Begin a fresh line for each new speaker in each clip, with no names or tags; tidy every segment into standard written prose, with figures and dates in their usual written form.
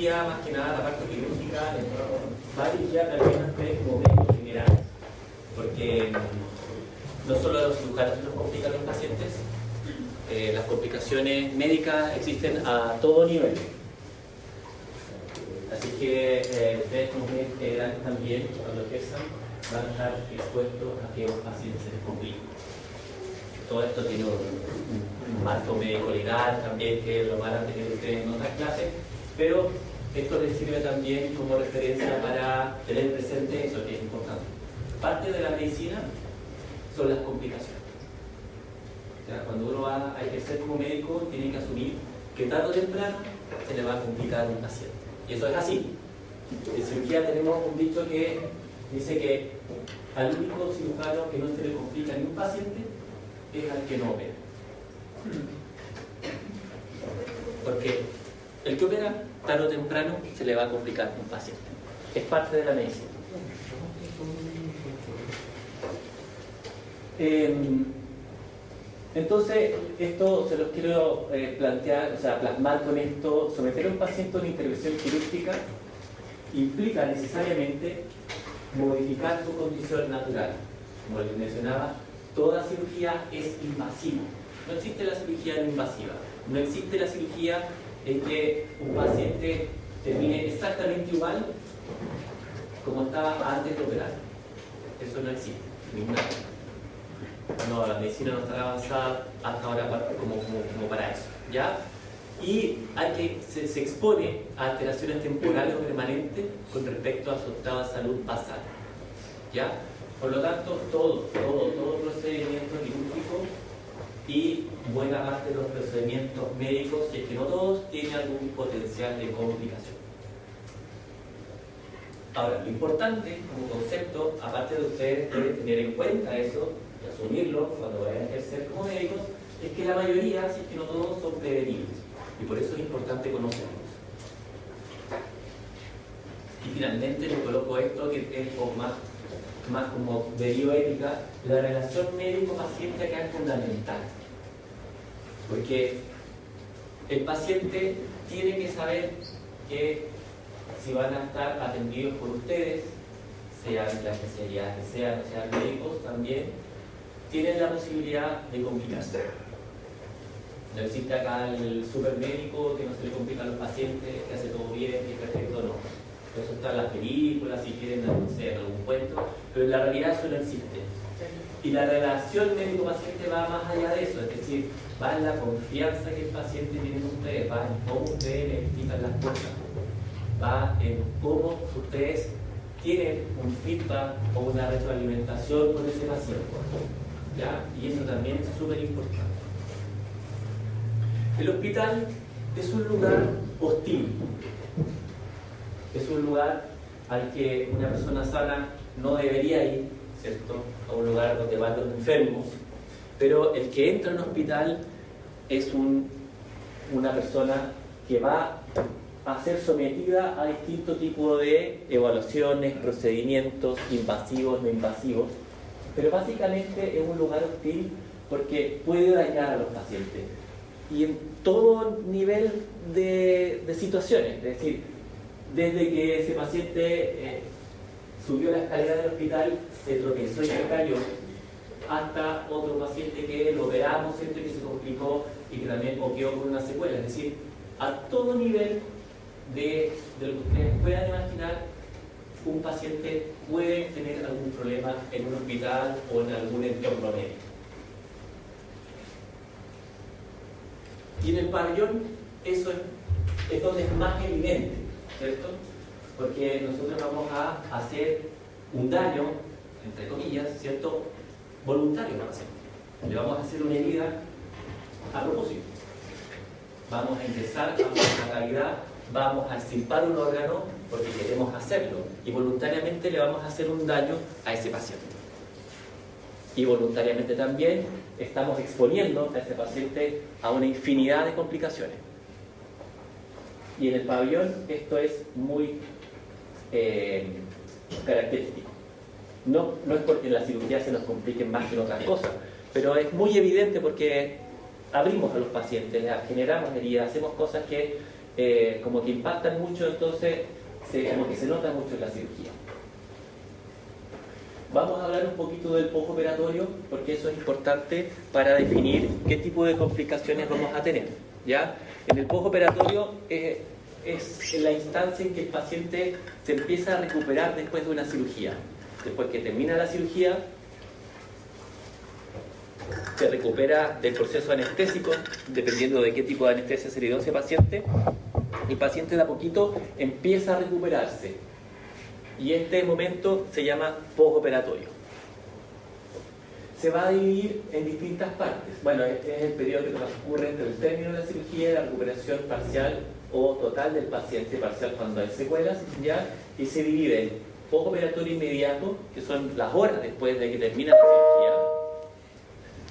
cirugía, más que nada la parte quirúrgica, va dirigida también a ustedes como médicos generales, porque no solo los cirujanos se nos complican los pacientes, las complicaciones médicas existen a todo nivel. Así que ustedes como médicos generales también, cuando ejerzan, van a estar expuestos a que los pacientes se les compliquen. Todo esto tiene un marco médico legal también, que lo van a tener ustedes en otras clases, pero esto les sirve también como referencia para tener presente eso, que es importante. Parte de la medicina son las complicaciones. O sea, cuando uno va a ejercer como médico, tiene que asumir que tarde o temprano se le va a complicar un paciente. Y eso es así. En cirugía tenemos un dicho que dice que al único cirujano que no se le complica ni un paciente es al que no opera. Porque el que opera, tarde o temprano, se le va a complicar un paciente. Es parte de la medicina. Entonces, esto se los quiero plantear, o sea, plasmar con esto. Someter a un paciente a una intervención quirúrgica implica necesariamente modificar su condición natural. Como les mencionaba, toda cirugía es invasiva. No existe la cirugía no invasiva. No existe la cirugía en que un paciente termine exactamente igual como estaba antes de operar. Eso no existe. Ninguna. No, la medicina no está avanzada hasta ahora como para eso, ¿ya? Y se expone a alteraciones temporales o permanentes con respecto a su estado de salud basal, ¿ya? Por lo tanto, todo procedimiento quirúrgico y buena parte de los procedimientos médicos, si es que no todos, tienen algún potencial de complicación. Ahora, lo importante como concepto, aparte de ustedes deben tener en cuenta eso y asumirlo cuando vayan a ejercer como médicos, es que la mayoría, si es que no todos, son prevenibles. Y por eso es importante conocerlos. Y finalmente le coloco esto, que es un poco más como de bioética, la relación médico-paciente acá es fundamental. Porque el paciente tiene que saber que si van a estar atendidos por ustedes, sean la especialidad que sean, o sean médicos también, tienen la posibilidad de complicarse. No existe acá el supermédico que no se le complica a los pacientes, que hace todo bien, que es perfecto, no. Eso está en las películas, si quieren, no sé, en algún cuento, pero en la realidad eso no existe. Y la relación médico-paciente va más allá de eso, es decir, va en la confianza que el paciente tiene en ustedes, va en cómo ustedes le explican las cosas, va en cómo ustedes tienen un feedback o una retroalimentación con ese paciente, ¿ya? Y eso también es súper importante. El hospital es un lugar hostil, es un lugar al que una persona sana no debería ir, ¿cierto? A un lugar donde van los enfermos, pero el que entra en un hospital es una persona que va a ser sometida a distintos tipos de evaluaciones, procedimientos invasivos, no invasivos, pero básicamente es un lugar hostil porque puede dañar a los pacientes y en todo nivel de situaciones, es decir, desde que ese paciente subió la escalera del hospital, se tropezó y se cayó, hasta otro paciente que lo operamos, ¿cierto? Que se complicó y que también quedó con una secuela. Es decir, a todo nivel de lo que ustedes puedan imaginar, un paciente puede tener algún problema en un hospital o en algún entorno médico. Y en el pabellón eso es donde es más evidente, ¿cierto? Porque nosotros vamos a hacer un daño, entre comillas, ¿cierto?, voluntario al paciente. Le vamos a hacer una herida a propósito. Vamos a ingresar a una cavidad, vamos a extirpar un órgano porque queremos hacerlo y voluntariamente le vamos a hacer un daño a ese paciente. Y voluntariamente también estamos exponiendo a ese paciente a una infinidad de complicaciones. Y en el pabellón esto es muy característico. No es porque en la cirugía se nos compliquen más que en otras cosas, pero es muy evidente porque abrimos a los pacientes, generamos heridas, hacemos cosas que como que impactan mucho, entonces como que se nota mucho en la cirugía. Vamos a hablar un poquito del postoperatorio, porque eso es importante para definir qué tipo de complicaciones vamos a tener, ¿ya? En el postoperatorio es la instancia en que el paciente se empieza a recuperar después de una cirugía. Después que termina la cirugía, se recupera del proceso anestésico, dependiendo de qué tipo de anestesia se le dio a ese paciente. El paciente de a poquito empieza a recuperarse. Y este momento se llama postoperatorio. Se va a dividir en distintas partes. Bueno, este es el periodo que transcurre entre el término de la cirugía y la recuperación parcial o total del paciente, parcial cuando hay secuelas, ¿ya? Y se divide en postoperatorio inmediato, que son las horas después de que termina la cirugía.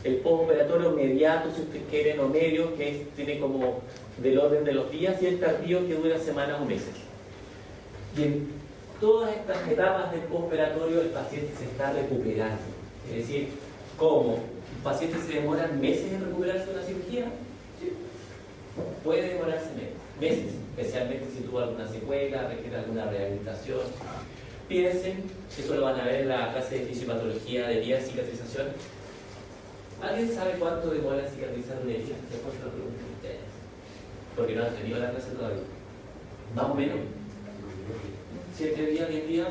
El postoperatorio inmediato, si ustedes quieren, o medio, que tiene como del orden de los días, y el tardío, que dura semanas o meses. Y en todas estas etapas del postoperatorio el paciente se está recuperando. Es decir, ¿cómo? ¿El paciente se demora meses en recuperarse de una cirugía? Sí. Puede demorarse meses, especialmente si tuvo alguna secuela, requiere alguna rehabilitación. Piensen, eso lo van a ver en la clase de fisiopatología de herida y cicatrización. ¿Alguien sabe cuánto demora en cicatrizar una herida? Después se lo pregunto a ustedes, porque no han tenido la clase todavía. Más o menos. 7 días, 10 días.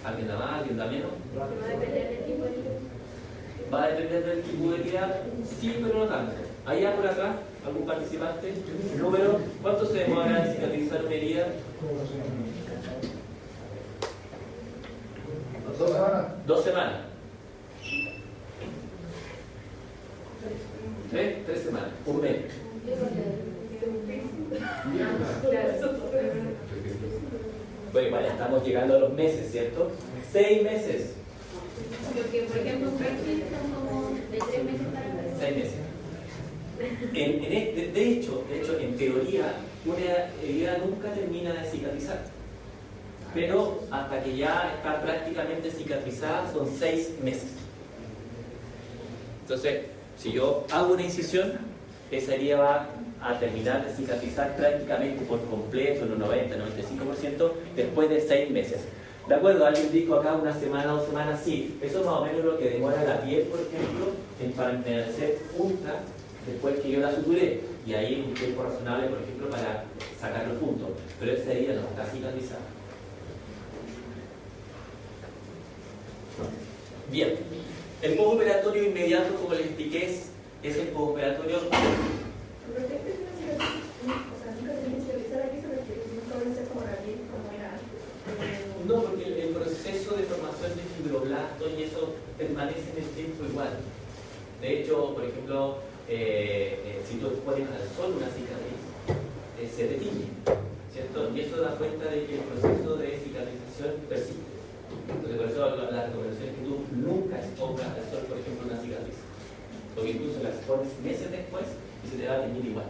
¿Alguien da más? ¿Alguien da menos?
Va a depender del tipo de herida.
Va a depender del tipo de herida, sí, pero no tanto. Allá por acá, algún participante, número, ¿cuánto se demora en cicatrizar una herida?
2 semanas.
2 semanas. 3 semanas, un mes. Bueno, igual estamos llegando a los meses, ¿cierto? 6 meses.
Porque, por ejemplo, un perfil son como de 3 meses para
6 meses. De hecho, en teoría, una herida nunca termina de cicatrizar. Pero hasta que ya está prácticamente cicatrizada son 6 meses. Entonces, si yo hago una incisión, esa herida va a terminar de cicatrizar prácticamente por completo, en un 90-95%, después de 6 meses. ¿De acuerdo? Alguien dijo acá 1 semana, 2 semanas, sí. Eso es más o menos lo que demora la piel, por ejemplo, en permanecer junta después que yo la suturé. Y ahí es un tiempo razonable, por ejemplo, para sacar los puntos. Pero esa herida no está cicatrizada. Bien. El postoperatorio inmediato, como les expliqué, es el postoperatorio.
Pero siempre es una cicatriz, o sea, nunca se tiene que cicatrizar aquí, solo que nunca va a ser como la piel, como era antes.
No, porque el proceso de formación de fibroblastos y eso permanece en el tiempo igual. De hecho, por ejemplo, si tú expones al sol una cicatriz, se detiñe, ¿cierto? Y eso da cuenta de que el proceso de cicatrización persiste. Entonces, por eso la recomendación es que tú nunca expongas al sol, por ejemplo, una cicatriz. Porque incluso la expones meses después y se te va a teñir igual.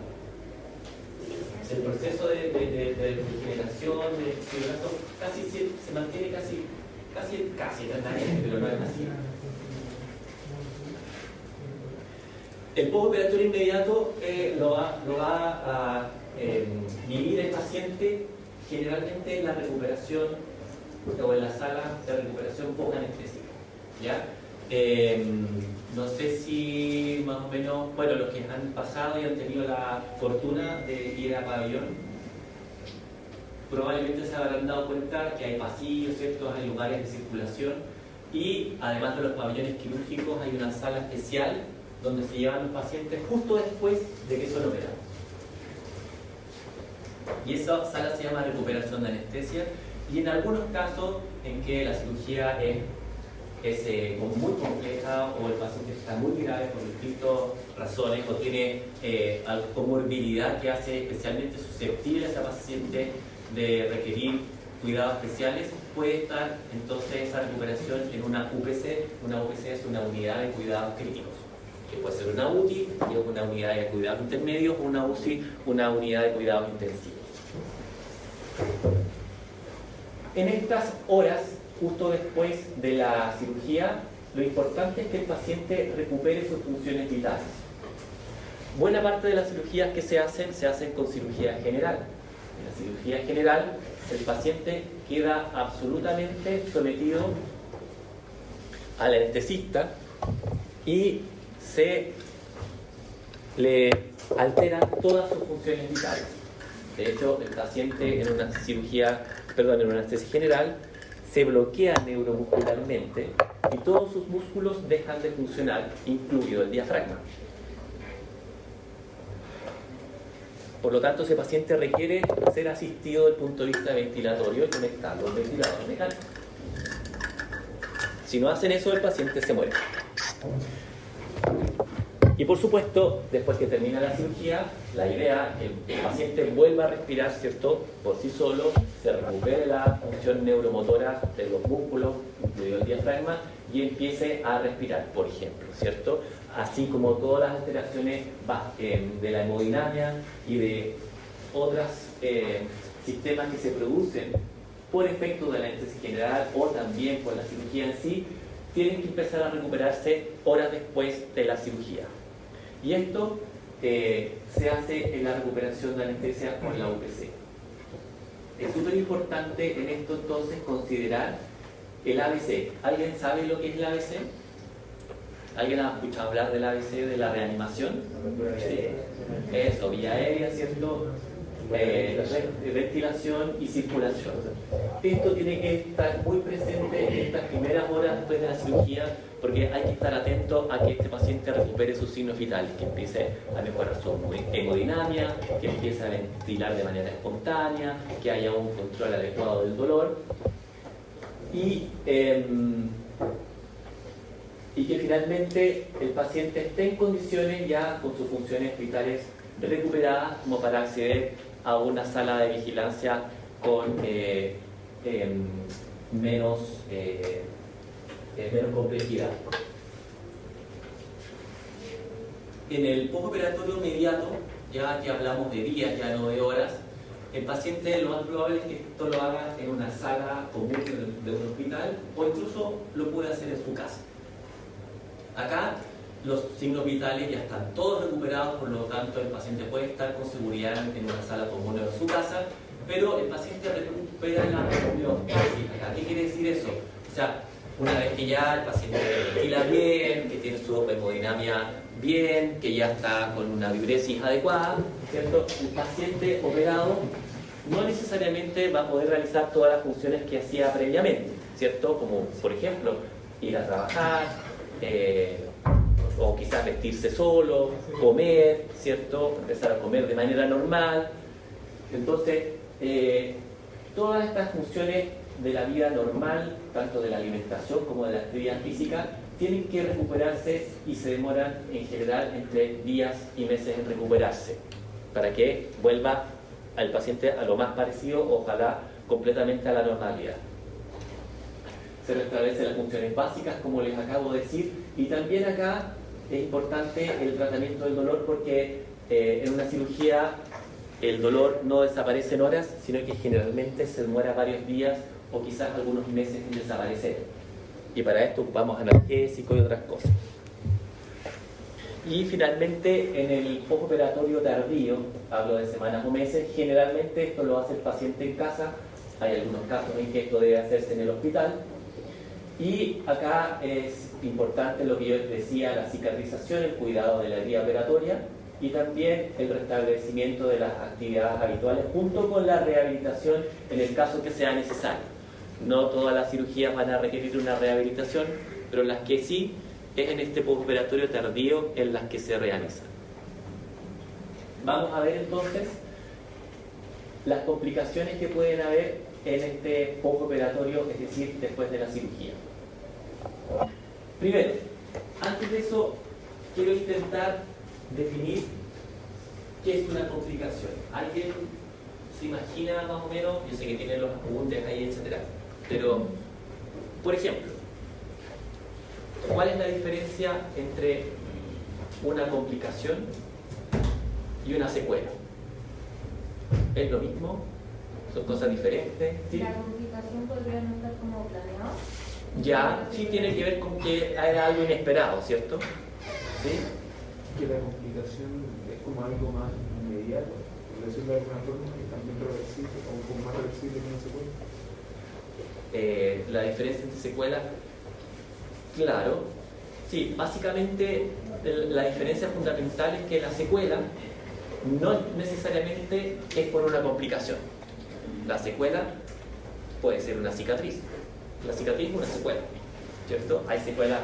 El proceso de regeneración de fibroblastos casi se mantiene casi eternamente, pero no es así. El postoperatorio inmediato lo va a vivir el paciente generalmente en la recuperación o en la sala de recuperación post anestésica, ¿ya? No sé si más o menos, bueno, los que han pasado y han tenido la fortuna de ir a pabellón, probablemente se habrán dado cuenta que hay pasillos, ¿cierto? Hay lugares de circulación y además de los pabellones quirúrgicos hay una sala especial donde se llevan los pacientes justo después de que son operados. Y esa sala se llama recuperación de anestesia. Y en algunos casos en que la cirugía es muy compleja o el paciente está muy grave por distintas razones o tiene comorbilidad que hace especialmente susceptible a esa paciente de requerir cuidados especiales, puede estar entonces esa recuperación en una UPC. Una UPC es una unidad de cuidados críticos, que puede ser una UTI, una unidad de cuidados intermedios, o una UCI, una unidad de cuidados intensivos. En estas horas, justo después de la cirugía, lo importante es que el paciente recupere sus funciones vitales. buena parte de las cirugías que se hacen con cirugía general. En la cirugía general, el paciente queda absolutamente sometido al anestesista y se le alteran todas sus funciones vitales. De hecho, el paciente en una en una anestesia general se bloquea neuromuscularmente y todos sus músculos dejan de funcionar, incluido el diafragma. Por lo tanto, ese paciente requiere ser asistido desde el punto de vista ventilatorio y conectarlo al ventilador mecánico. Si no hacen eso, el paciente se muere. Y por supuesto, después que termina la cirugía, la idea es que el paciente vuelva a respirar, ¿cierto?, por sí solo, se recupere la función neuromotora de los músculos, incluido el diafragma, y empiece a respirar, por ejemplo, ¿cierto? Así como todas las alteraciones de la hemodinamia y de otros sistemas que se producen por efecto de la anestesia general o también por la cirugía en sí, tienen que empezar a recuperarse horas después de la cirugía. Y esto se hace en la recuperación de anestesia con la UPC. Es súper importante en esto entonces considerar el ABC. ¿Alguien sabe lo que es el ABC? ¿Alguien ha escuchado hablar del ABC de la reanimación? Sí. Eso, vía aérea, ¿cierto? Ventilación y circulación. Esto tiene que estar muy presente en estas primeras horas después de la cirugía, porque hay que estar atento a que este paciente recupere sus signos vitales, que empiece a mejorar su hemodinamia, que empiece a ventilar de manera espontánea, que haya un control adecuado del dolor y que finalmente el paciente esté en condiciones ya con sus funciones vitales recuperadas como para acceder a una sala de vigilancia con menos complejidad. En el postoperatorio inmediato, ya que hablamos de días, ya no de horas, el paciente lo más probable es que esto lo haga en una sala común de un hospital o incluso lo puede hacer en su casa. Acá los signos vitales ya están todos recuperados, por lo tanto el paciente puede estar con seguridad en una sala común o en su casa, pero el paciente recupera la homeostasis. ¿Qué quiere decir eso? O sea, una vez que ya el paciente ventila bien, que tiene su hemodinamia bien, que ya está con una vibresis adecuada, ¿cierto? El paciente operado no necesariamente va a poder realizar todas las funciones que hacía previamente, ¿cierto? Como, por ejemplo, ir a trabajar, o quizás vestirse solo, comer, ¿cierto? Empezar a comer de manera normal. Entonces, todas estas funciones de la vida normal, tanto de la alimentación como de la actividad física, tienen que recuperarse y se demoran en general entre días y meses en recuperarse, para que vuelva al paciente a lo más parecido, ojalá completamente a la normalidad. Se restablecen las funciones básicas, como les acabo de decir, y también acá es importante el tratamiento del dolor, porque en una cirugía el dolor no desaparece en horas, sino que generalmente se demora varios días o quizás algunos meses en desaparecer. Y para esto ocupamos analgésicos y otras cosas. Y finalmente, en el postoperatorio tardío, hablo de semanas o meses, generalmente esto lo hace el paciente en casa. Hay algunos casos en que esto debe hacerse en el hospital. Y acá es importante lo que yo les decía, la cicatrización, el cuidado de la herida operatoria y también el restablecimiento de las actividades habituales junto con la rehabilitación en el caso que sea necesario. No todas las cirugías van a requerir una rehabilitación, pero las que sí, es en este postoperatorio tardío en las que se realizan. Vamos a ver entonces las complicaciones que pueden haber en este postoperatorio, es decir, después de la cirugía. Primero, antes de eso, quiero intentar definir qué es una complicación. ¿Alguien se imagina más o menos? Yo sé que tiene los apuntes ahí, etcétera. Pero, por ejemplo, ¿cuál es la diferencia entre una complicación y una secuela? ¿Es lo mismo? ¿Son cosas diferentes? ¿Sí?
¿La complicación podría no estar como planeado?
Ya, sí tiene que ver con que hay algo inesperado, ¿cierto? ¿Sí?
que la complicación es como algo más inmediato, por decirlo de alguna forma, y también reversible, o un poco más reversible que una secuela.
La diferencia entre secuelas, claro, sí, básicamente la diferencia fundamental es que la secuela no necesariamente es por una complicación. La secuela puede ser una cicatriz. La cicatriz es una secuela, ¿cierto? Hay secuelas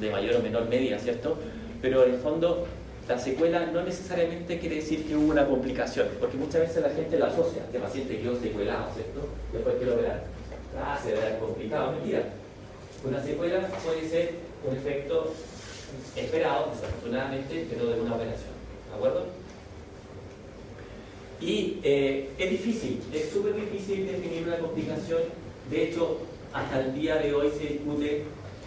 de mayor o menor medida, ¿cierto? Pero en el fondo la secuela no necesariamente quiere decir que hubo una complicación, porque muchas veces la gente la asocia. Este paciente quedó secuelado, ¿cierto? Después que lo verán, se verá complicado. Mentira. Una secuela puede ser un efecto esperado, desafortunadamente, pero de una operación. ¿De acuerdo? Y es difícil, es súper difícil definir una complicación. De hecho, hasta el día de hoy se discute.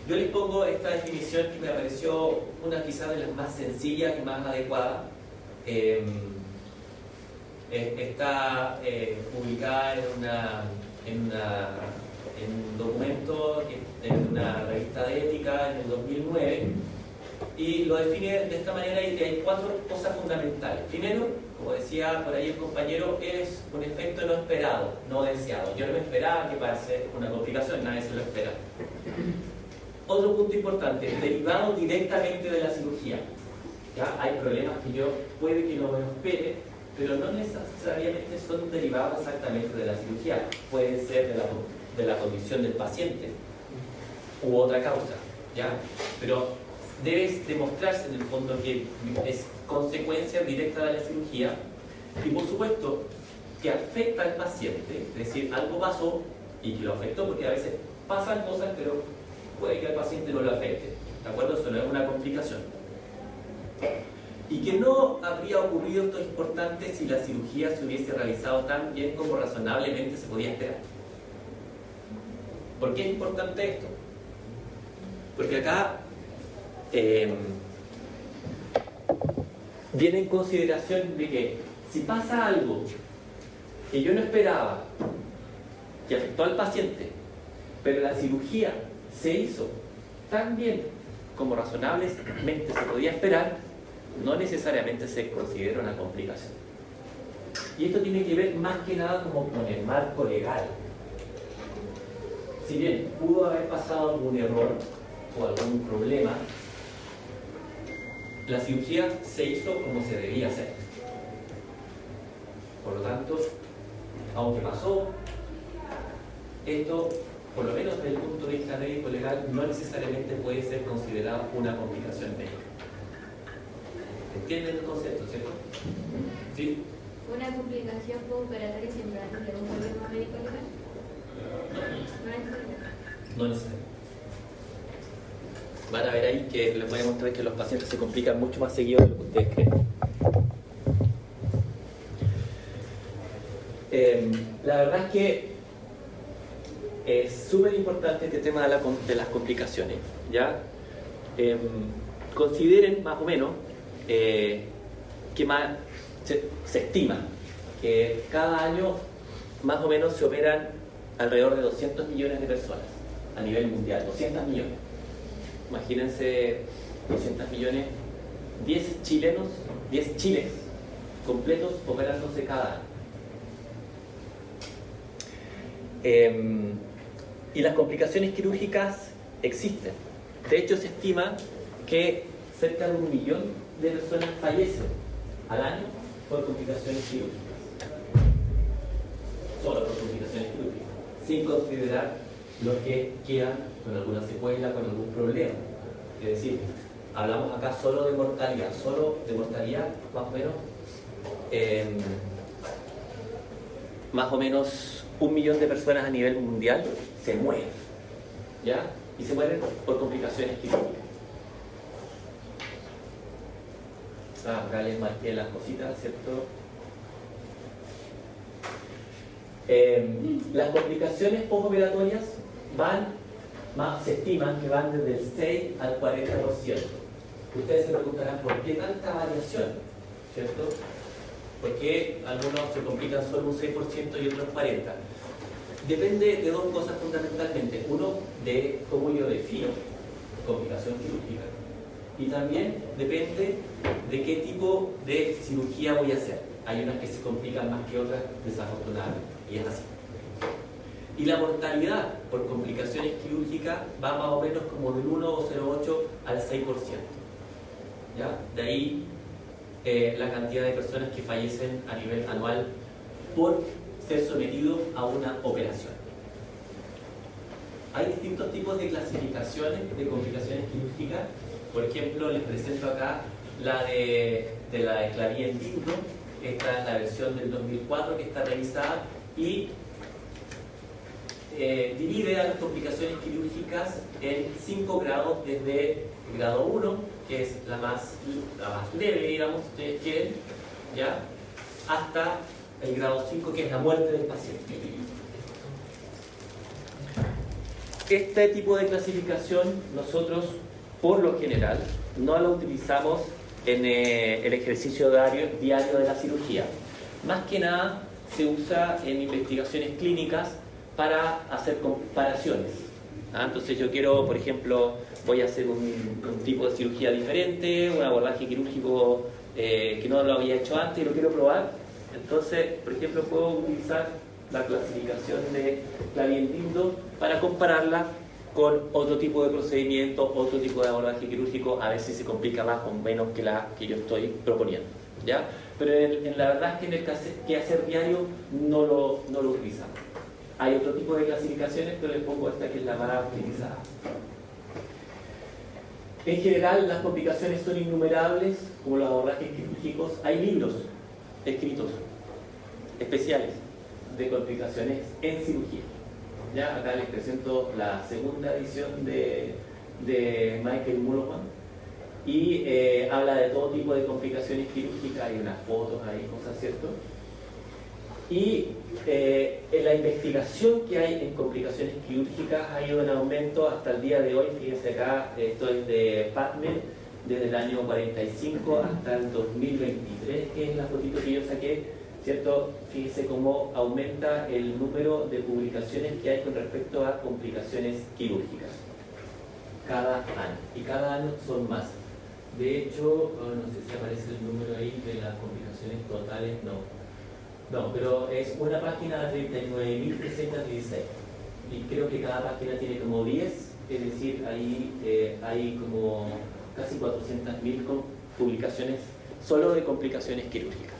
Yo les pongo esta definición que me pareció una quizás de las más sencillas y más adecuadas. Está publicada en un documento, en una revista de ética en el 2009, y lo define de esta manera, y hay 4 cosas fundamentales. Primero, como decía por ahí el compañero, es un efecto no esperado, no deseado. Yo no me esperaba que pase una complicación, nadie se lo espera. Otro punto importante, derivado directamente de la cirugía. ¿Ya? Hay problemas que yo puede que no me espere, pero no necesariamente son derivados exactamente de la cirugía. Pueden ser de la condición del paciente u otra causa, ¿ya? Pero debe demostrarse en el fondo que es consecuencia directa de la cirugía, y por supuesto que afecta al paciente, es decir, algo pasó y que lo afectó, porque a veces pasan cosas, pero puede que al paciente no lo afecte, ¿de acuerdo? Eso no es una complicación. Y que no habría ocurrido, esto es importante, si la cirugía se hubiese realizado tan bien como razonablemente se podía esperar. ¿Por qué es importante esto? Porque acá viene en consideración de que si pasa algo que yo no esperaba, que afectó al paciente, pero la cirugía se hizo tan bien como razonablemente se podía esperar, no necesariamente se considera una complicación. Y esto tiene que ver más que nada como con el marco legal. Si bien pudo haber pasado algún error o algún problema, la cirugía se hizo como se debía hacer. Por lo tanto, aunque pasó, esto, por lo menos desde el punto de vista médico legal, no necesariamente puede ser considerado una complicación médica. ¿Entienden el concepto, cierto? ¿Sí?
¿Una complicación postoperatoria siempre antes de un problema médico legal?
No necesariamente. Van a ver ahí que les voy a mostrar que los pacientes se complican mucho más seguido de lo que ustedes creen. La verdad es que es súper importante este tema de las complicaciones, ¿ya? Consideren más o menos que se estima que cada año más o menos se operan alrededor de 200 millones de personas a nivel mundial, 200 millones. Imagínense 200 millones, 10 chiles completos operándose cada año. Y las complicaciones quirúrgicas existen. De hecho, se estima que cerca de 1 millón de personas fallecen al año por complicaciones quirúrgicas. Solo por complicaciones quirúrgicas, sin considerar los que quedan con alguna secuela, con algún problema. Es decir, hablamos acá solo de mortalidad, más o menos 1 millón de personas a nivel mundial se mueren, ¿ya? Y se mueren por complicaciones quirúrgicas. Acá les marqué las cositas, ¿cierto? Las complicaciones postoperatorias se estiman que van desde el 6 al 40%. Ustedes se preguntarán por qué tanta variación, ¿cierto? ¿Por qué algunos se complican solo un 6% y otros 40%? Depende de 2 cosas fundamentalmente. Uno, de cómo yo defino complicación quirúrgica. Y también depende de qué tipo de cirugía voy a hacer. Hay unas que se complican más que otras, desafortunadamente, y es así. Y la mortalidad por complicaciones quirúrgicas va más o menos como del 1,08 al 6%. ¿Ya? De ahí la cantidad de personas que fallecen a nivel anual por ser sometidos a una operación. Hay distintos tipos de clasificaciones de complicaciones quirúrgicas. Por ejemplo, les presento acá la de la de Clavier-Lindo. Esta es la versión del 2004 que está revisada y divide a las complicaciones quirúrgicas en 5 grados, desde el grado 1, que es la más leve, digamos, si ustedes quieren, ¿ya? Hasta el grado 5, que es la muerte del paciente. Este tipo de clasificación nosotros, por lo general, no la utilizamos en el ejercicio diario de la cirugía. Más que nada se usa en investigaciones clínicas para hacer comparaciones. Entonces yo quiero, por ejemplo, voy a hacer un tipo de cirugía diferente, un abordaje quirúrgico que no lo había hecho antes y lo quiero probar. Entonces, por ejemplo, puedo utilizar la clasificación de Clavier-Lindo para compararla con otro tipo de procedimiento, otro tipo de abordaje quirúrgico, a ver si se complica más o menos que la que yo estoy proponiendo, ¿ya? Pero en la verdad es que en el quehacer diario no lo utilizamos. Hay otro tipo de clasificaciones, pero les pongo esta que es la más utilizada. En general, las complicaciones son innumerables, como los abordajes quirúrgicos. Hay libros escritos especiales de complicaciones en cirugía. Ya acá les presento la segunda edición de Michael Mulholland y habla de todo tipo de complicaciones quirúrgicas, hay unas fotos ahí, cosas, ¿cierto? Y en la investigación que hay en complicaciones quirúrgicas ha ido en aumento hasta el día de hoy. Fíjense acá, esto es de PubMed, desde el año 45 hasta el 2023, que es la fotito que yo saqué, ¿cierto? Fíjense cómo aumenta el número de publicaciones que hay con respecto a complicaciones quirúrgicas cada año, y cada año son más. De hecho, no sé si aparece el número ahí de las complicaciones totales, no, pero es una página de 39.316 y creo que cada página tiene como 10, es decir, ahí hay como casi 400.000 publicaciones solo de complicaciones quirúrgicas.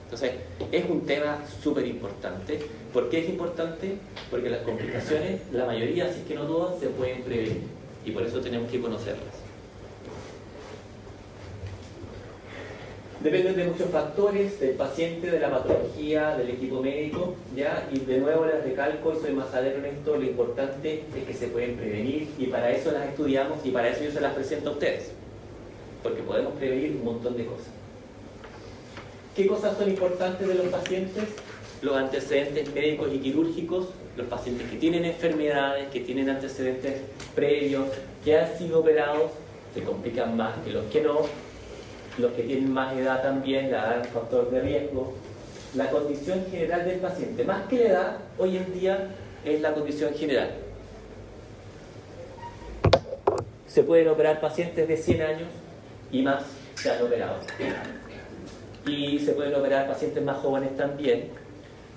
Entonces, es un tema súper importante. ¿Por qué es importante? Porque las complicaciones, la mayoría, si es que no todas, se pueden prevenir y por eso tenemos que conocerlas. Dependen de muchos factores, del paciente, de la patología, del equipo médico, ¿ya? Y de nuevo les recalco, y soy majadero en esto, lo importante es que se pueden prevenir y para eso las estudiamos y para eso yo se las presento a ustedes, porque podemos prevenir un montón de cosas. ¿Qué cosas son importantes de los pacientes? Los antecedentes médicos y quirúrgicos, los pacientes que tienen enfermedades, que tienen antecedentes previos, que han sido operados, se complican más que los que no. Los que tienen más edad también, la edad es un factor de riesgo. La condición general del paciente, más que la edad, hoy en día es la condición general. Se pueden operar pacientes de 100 años y más se han operado. Y se pueden operar pacientes más jóvenes también.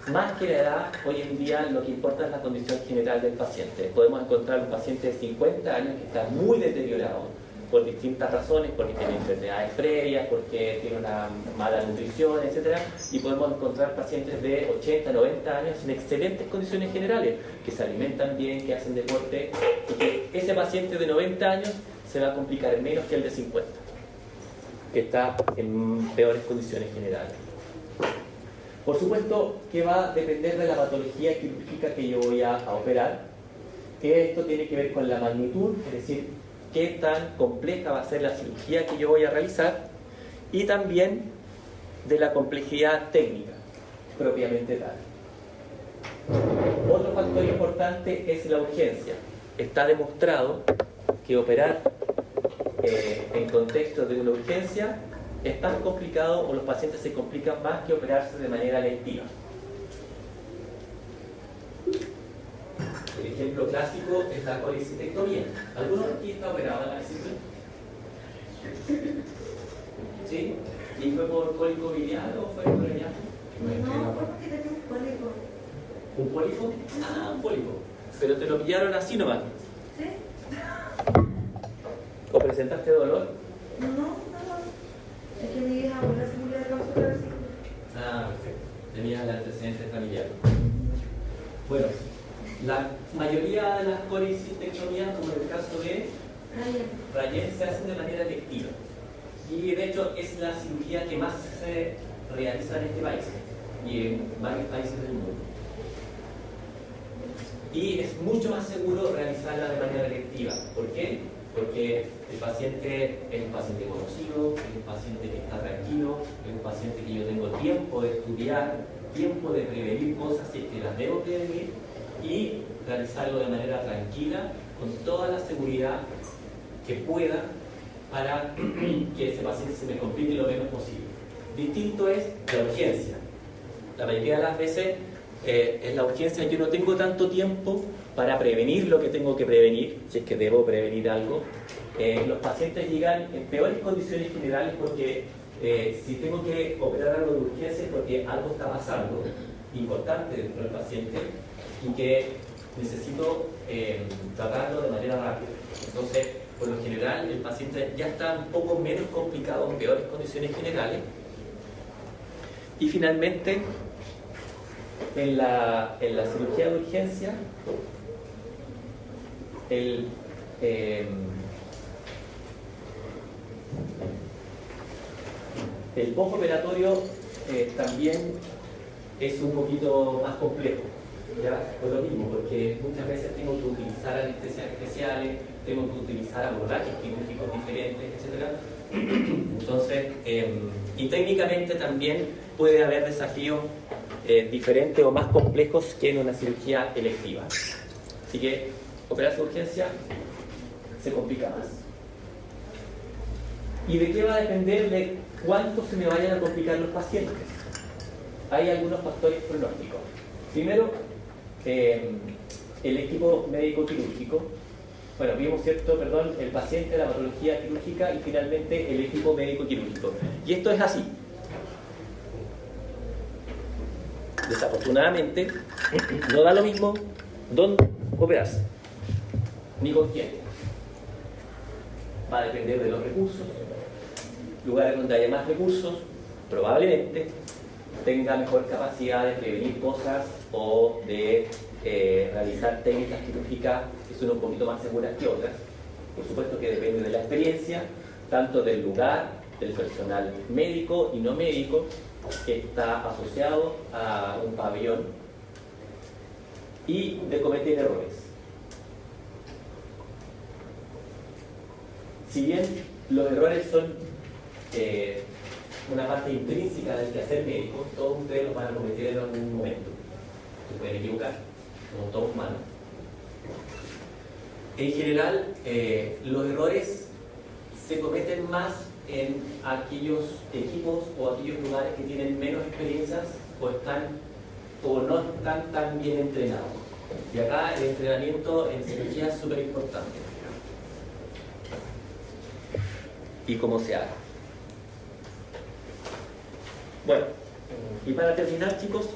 Más que la edad, hoy en día lo que importa es la condición general del paciente. Podemos encontrar un paciente de 50 años que está muy deteriorado por distintas razones, porque tiene enfermedades previas, porque tiene una mala nutrición, etc. Y podemos encontrar pacientes de 80, 90 años en excelentes condiciones generales, que se alimentan bien, que hacen deporte, y que ese paciente de 90 años se va a complicar menos que el de 50, que está en peores condiciones generales. Por supuesto que va a depender de la patología quirúrgica que yo voy a operar, que esto tiene que ver con la magnitud, es decir, qué tan compleja va a ser la cirugía que yo voy a realizar, y también de la complejidad técnica propiamente tal. Otro factor importante es la urgencia. Está demostrado que operar en contexto de una urgencia es tan complicado, o los pacientes se complican más, que operarse de manera electiva. El ejemplo clásico es la colecistectomía. ¿Alguno de aquí está operado en la colecistectomía? ¿Sí? ¿Y fue por cólico biliar o fue por allá?
No, porque tenía un cólico.
¿Un pólipo? Ah, un pólipo. Pero te lo pillaron así nomás.
¿Sí?
¿O presentaste dolor?
No. Es que mi hija ahora se murió de causa de la vesícula.
Ah, perfecto. Tenías el antecedente familiar. Bueno, la mayoría de las colicistectomías, como en el caso de Rayet, se hacen de manera electiva. Y de hecho es la cirugía que más se realiza en este país y en varios países del mundo. Y es mucho más seguro realizarla de manera electiva. ¿Por qué? Porque el paciente es un paciente conocido, es un paciente que está tranquilo, es un paciente que yo tengo tiempo de estudiar, tiempo de prevenir cosas si es que las debo prevenir y realizarlo de manera tranquila, con toda la seguridad que pueda para que ese paciente se me complique lo menos posible. Distinto es la urgencia. La mayoría de las veces en la urgencia yo no tengo tanto tiempo para prevenir lo que tengo que prevenir, si es que debo prevenir algo. Los pacientes llegan en peores condiciones generales porque si tengo que operar algo de urgencia es porque algo está pasando importante dentro del paciente y que necesito tratarlo de manera rápida. Entonces, por lo general, el paciente ya está un poco menos complicado, en peores condiciones generales. Y finalmente, en la cirugía de urgencia, el postoperatorio también es un poquito más complejo, ¿ya? Por lo mismo, porque muchas veces tengo que utilizar anestesias especiales, tengo que utilizar abordajes quirúrgicos diferentes, etc. Entonces, y técnicamente también puede haber desafíos diferentes o más complejos que en una cirugía electiva. Así que operarse de urgencia se complica más. ¿Y de qué va a depender de cuánto se me vayan a complicar los pacientes? Hay algunos factores pronósticos. Primero, el equipo médico quirúrgico. Bueno, vimos, ¿cierto? Perdón, el paciente, la patología quirúrgica y finalmente el equipo médico quirúrgico. Y esto es así. Desafortunadamente, no da lo mismo dónde operarse, ni con quién. Va a depender de los recursos. Lugares donde haya más recursos, probablemente tenga mejor capacidad de prevenir cosas o de realizar técnicas quirúrgicas que son un poquito más seguras que otras. Por supuesto que depende de la experiencia, tanto del lugar, del personal médico y no médico que está asociado a un pabellón y de cometer errores. Si bien los errores son una parte intrínseca del quehacer médico, todos ustedes los van a cometer en algún momento. Se pueden equivocar, como todos humanos. En general, los errores se cometen más en aquellos equipos o aquellos lugares que tienen menos experiencias o no están tan bien entrenados. Y acá el entrenamiento en cirugía es súper importante. Y cómo se haga. Bueno, y para terminar, chicos,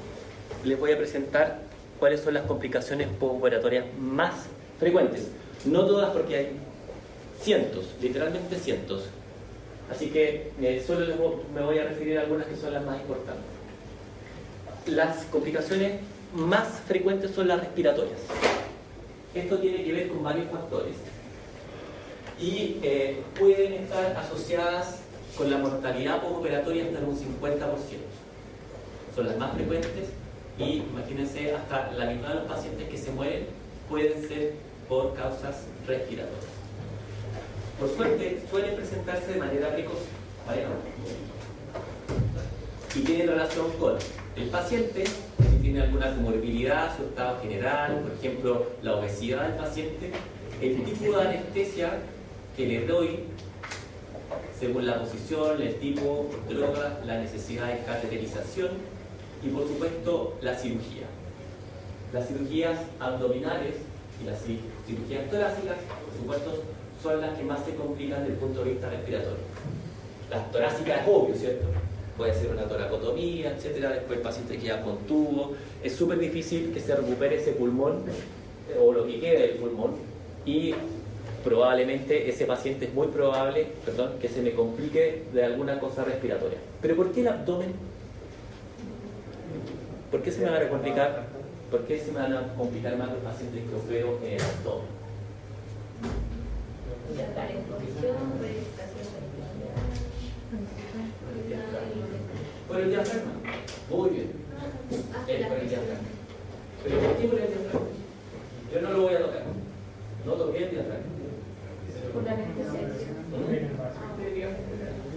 les voy a presentar cuáles son las complicaciones postoperatorias más frecuentes. No todas, porque hay cientos, literalmente cientos. Así que solo me voy a referir a algunas que son las más importantes. Las complicaciones más frecuentes son las respiratorias. Esto tiene que ver con varios factores y pueden estar asociadas con la mortalidad postoperatoria hasta en un 50%. Son las más frecuentes y imagínense, hasta la mitad de los pacientes que se mueren pueden ser por causas respiratorias. Por suerte, suelen presentarse de manera precoz, ¿vale? Y tienen relación con el paciente, si tiene alguna comorbilidad, su estado general, por ejemplo, la obesidad del paciente, el tipo de anestesia que le doy, según la posición, el tipo, drogas, la necesidad de cateterización y, por supuesto, la cirugía. Las cirugías abdominales y las cirugías torácicas, por supuesto, son las que más se complican desde el punto de vista respiratorio. Las torácicas es obvio, ¿cierto? Puede ser una toracotomía, etcétera. Después el paciente queda con tubo. Es súper difícil que se recupere ese pulmón o lo que quede del pulmón, y probablemente ese paciente es muy probable, que se me complique de alguna cosa respiratoria. ¿Pero por qué el abdomen? ¿Por qué se me van a complicar? ¿Por qué se me van a complicar más los pacientes que opero en el abdomen?
La exposición, presentación
Por el diafragma. Muy bien. Es por el diafragma. ¿Pero por qué por el diafragma? Yo no lo voy a tocar. No toqué el diafragma.
por la anestesia.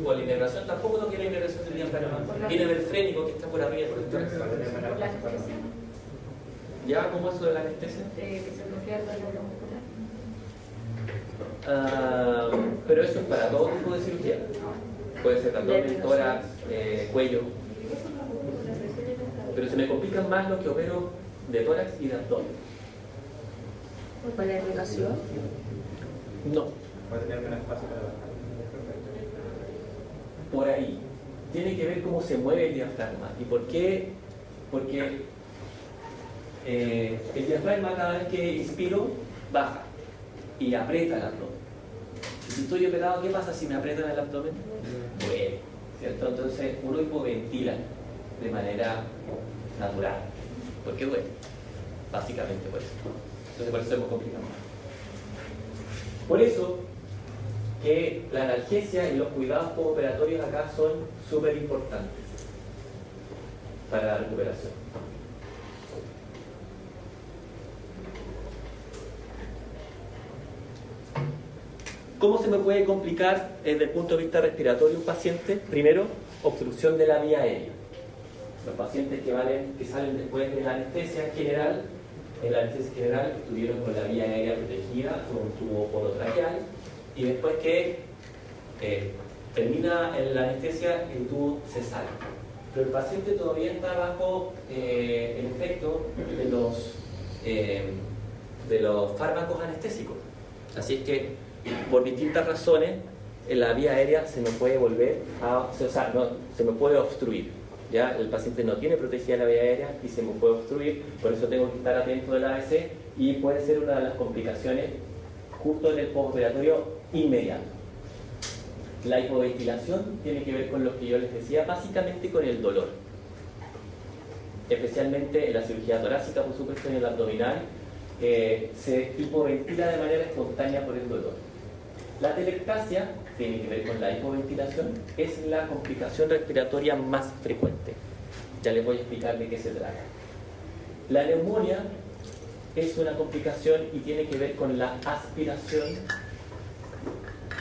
O la inervación, tampoco toqué la inervación del diafragma. Viene del frénico que está por arriba por el tórax.
Por la anestesia.
¿Ya? ¿Cómo es eso de la anestesia?
Fisiología cardiovascular.
Pero eso es para todo tipo de cirugía. Puede ser abdomen, tórax, cuello. Pero se me complican más los que opero de tórax y de abdomen.
¿Por la irrigación?
No,
Va a tener menos espacio para bajar.
por ahí. Tiene que ver cómo se mueve el diafragma. ¿Y por qué? Porque el diafragma cada vez que inspiro baja y aprieta el abdomen. Y si estoy operado, ¿qué pasa si me aprietan el abdomen? Duele, ¿cierto? Entonces uno hipoventila de manera natural. ¿Por qué duele? Básicamente por eso. Entonces por eso es muy complicado. Por eso que la analgesia y los cuidados postoperatorios acá son súper importantes para la recuperación. ¿Cómo se me puede complicar desde el punto de vista respiratorio un paciente? Primero, obstrucción de la vía aérea. Los pacientes que salen después de la anestesia general, en la anestesia general estuvieron con la vía aérea protegida, con un tubo porotraqueal, y después que termina la anestesia, el tubo se sale. Pero el paciente todavía está bajo el efecto de los fármacos anestésicos. Así es que, por distintas razones, en la vía aérea se me puede se me puede obstruir. Ya el paciente no tiene protegida la vía aérea y se me puede obstruir, por eso tengo que estar atento del ABC, y puede ser una de las complicaciones justo en el postoperatorio inmediato. La hipoventilación tiene que ver con lo que yo les decía, básicamente con el dolor, especialmente en la cirugía torácica, por supuesto, en el abdominal, se hipoventila de manera espontánea por el dolor. La telectasia tiene que ver con la hipoventilación, es la complicación respiratoria más frecuente. Ya les voy a explicar de qué se trata. La neumonía es una complicación y tiene que ver con la aspiración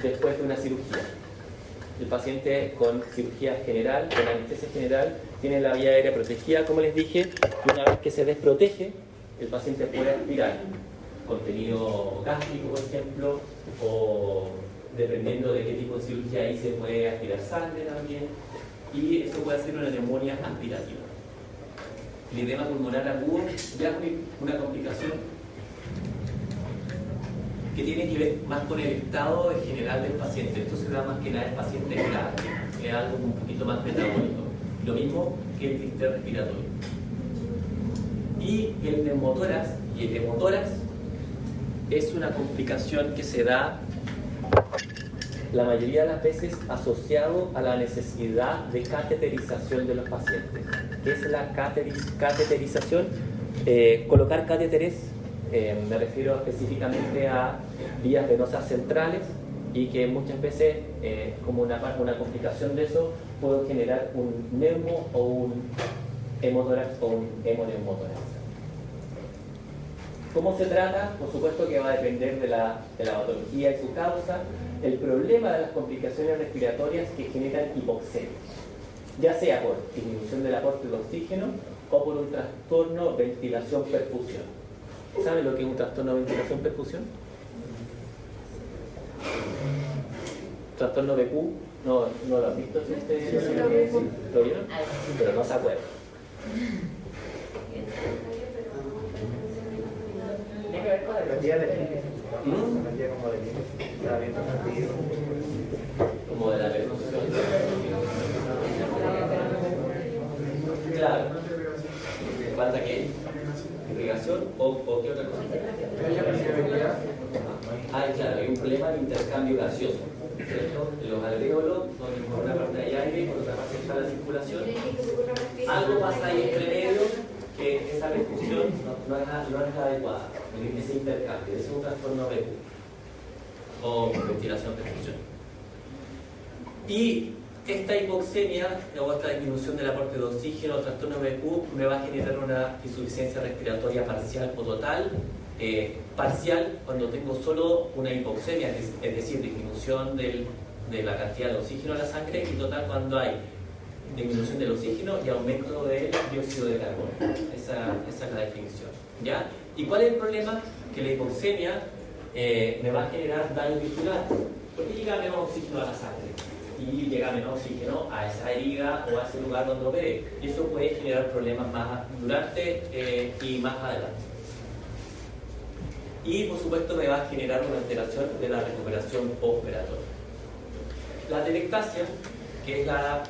después de una cirugía. El paciente con cirugía general, con anestesia general, tiene la vía aérea protegida, como les dije, y una vez que se desprotege, el paciente puede aspirar contenido gástrico, por ejemplo, o dependiendo de qué tipo de cirugía ahí se puede aspirar sangre también, y eso puede ser una neumonía aspirativa. El edema pulmonar agudo ya es una complicación que tiene que ver más con el estado en general del paciente. Esto se da más que nada en pacientes graves, es algo un poquito más metabólico. Lo mismo que el triste respiratorio. Y el neumotórax y el hemotórax es una complicación que se da la mayoría de las veces asociado a la necesidad de cateterización de los pacientes. ¿Qué es la cateterización? Colocar catéteres, me refiero específicamente a vías venosas centrales, y que muchas veces, como una complicación de eso, puedo generar un neumo o un hemotórax o un hemoneumotórax. ¿Cómo se trata? Por supuesto que va a depender de la patología y su causa. El problema de las complicaciones respiratorias que generan hipoxemia, ya sea por disminución del aporte de oxígeno o por un trastorno ventilación-perfusión. ¿Saben lo que es un trastorno ventilación-perfusión? ¿Trastorno BQ? No lo han visto, ¿sí? ¿Ustedes lo vieron? Pero no se acuerdan.
Tiene que ver con la cantidad de
analogía como de que estaba viendo un video.
Como de la percusión. Claro. ¿Falta qué? ¿Irrigación o qué otra cosa? Claro, hay un problema de intercambio gaseoso, ¿cierto? Los alvéolos, donde por una parte hay aire y por otra parte está la circulación. Algo pasa ahí entre medio que esa perfusión no es adecuada, ese intercambio, ese es un trastorno BQ o ventilación-perfusión. Y esta hipoxemia o esta disminución del aporte de oxígeno o trastorno BQ me va a generar una insuficiencia respiratoria parcial o total. Parcial cuando tengo solo una hipoxemia, es decir, disminución de la cantidad de oxígeno en la sangre, y total cuando hay disminución del oxígeno y aumento del dióxido de carbono. Esa es la definición, ¿ya? ¿Y cuál es el problema? Que la hipoxemia me va a generar daño tisular, porque llega menos oxígeno a la sangre y llega menos oxígeno a esa herida o a ese lugar donde operé, y eso puede generar problemas más durante y más adelante. Y por supuesto me va a generar una alteración de la recuperación postoperatoria. La atelectasia, que es la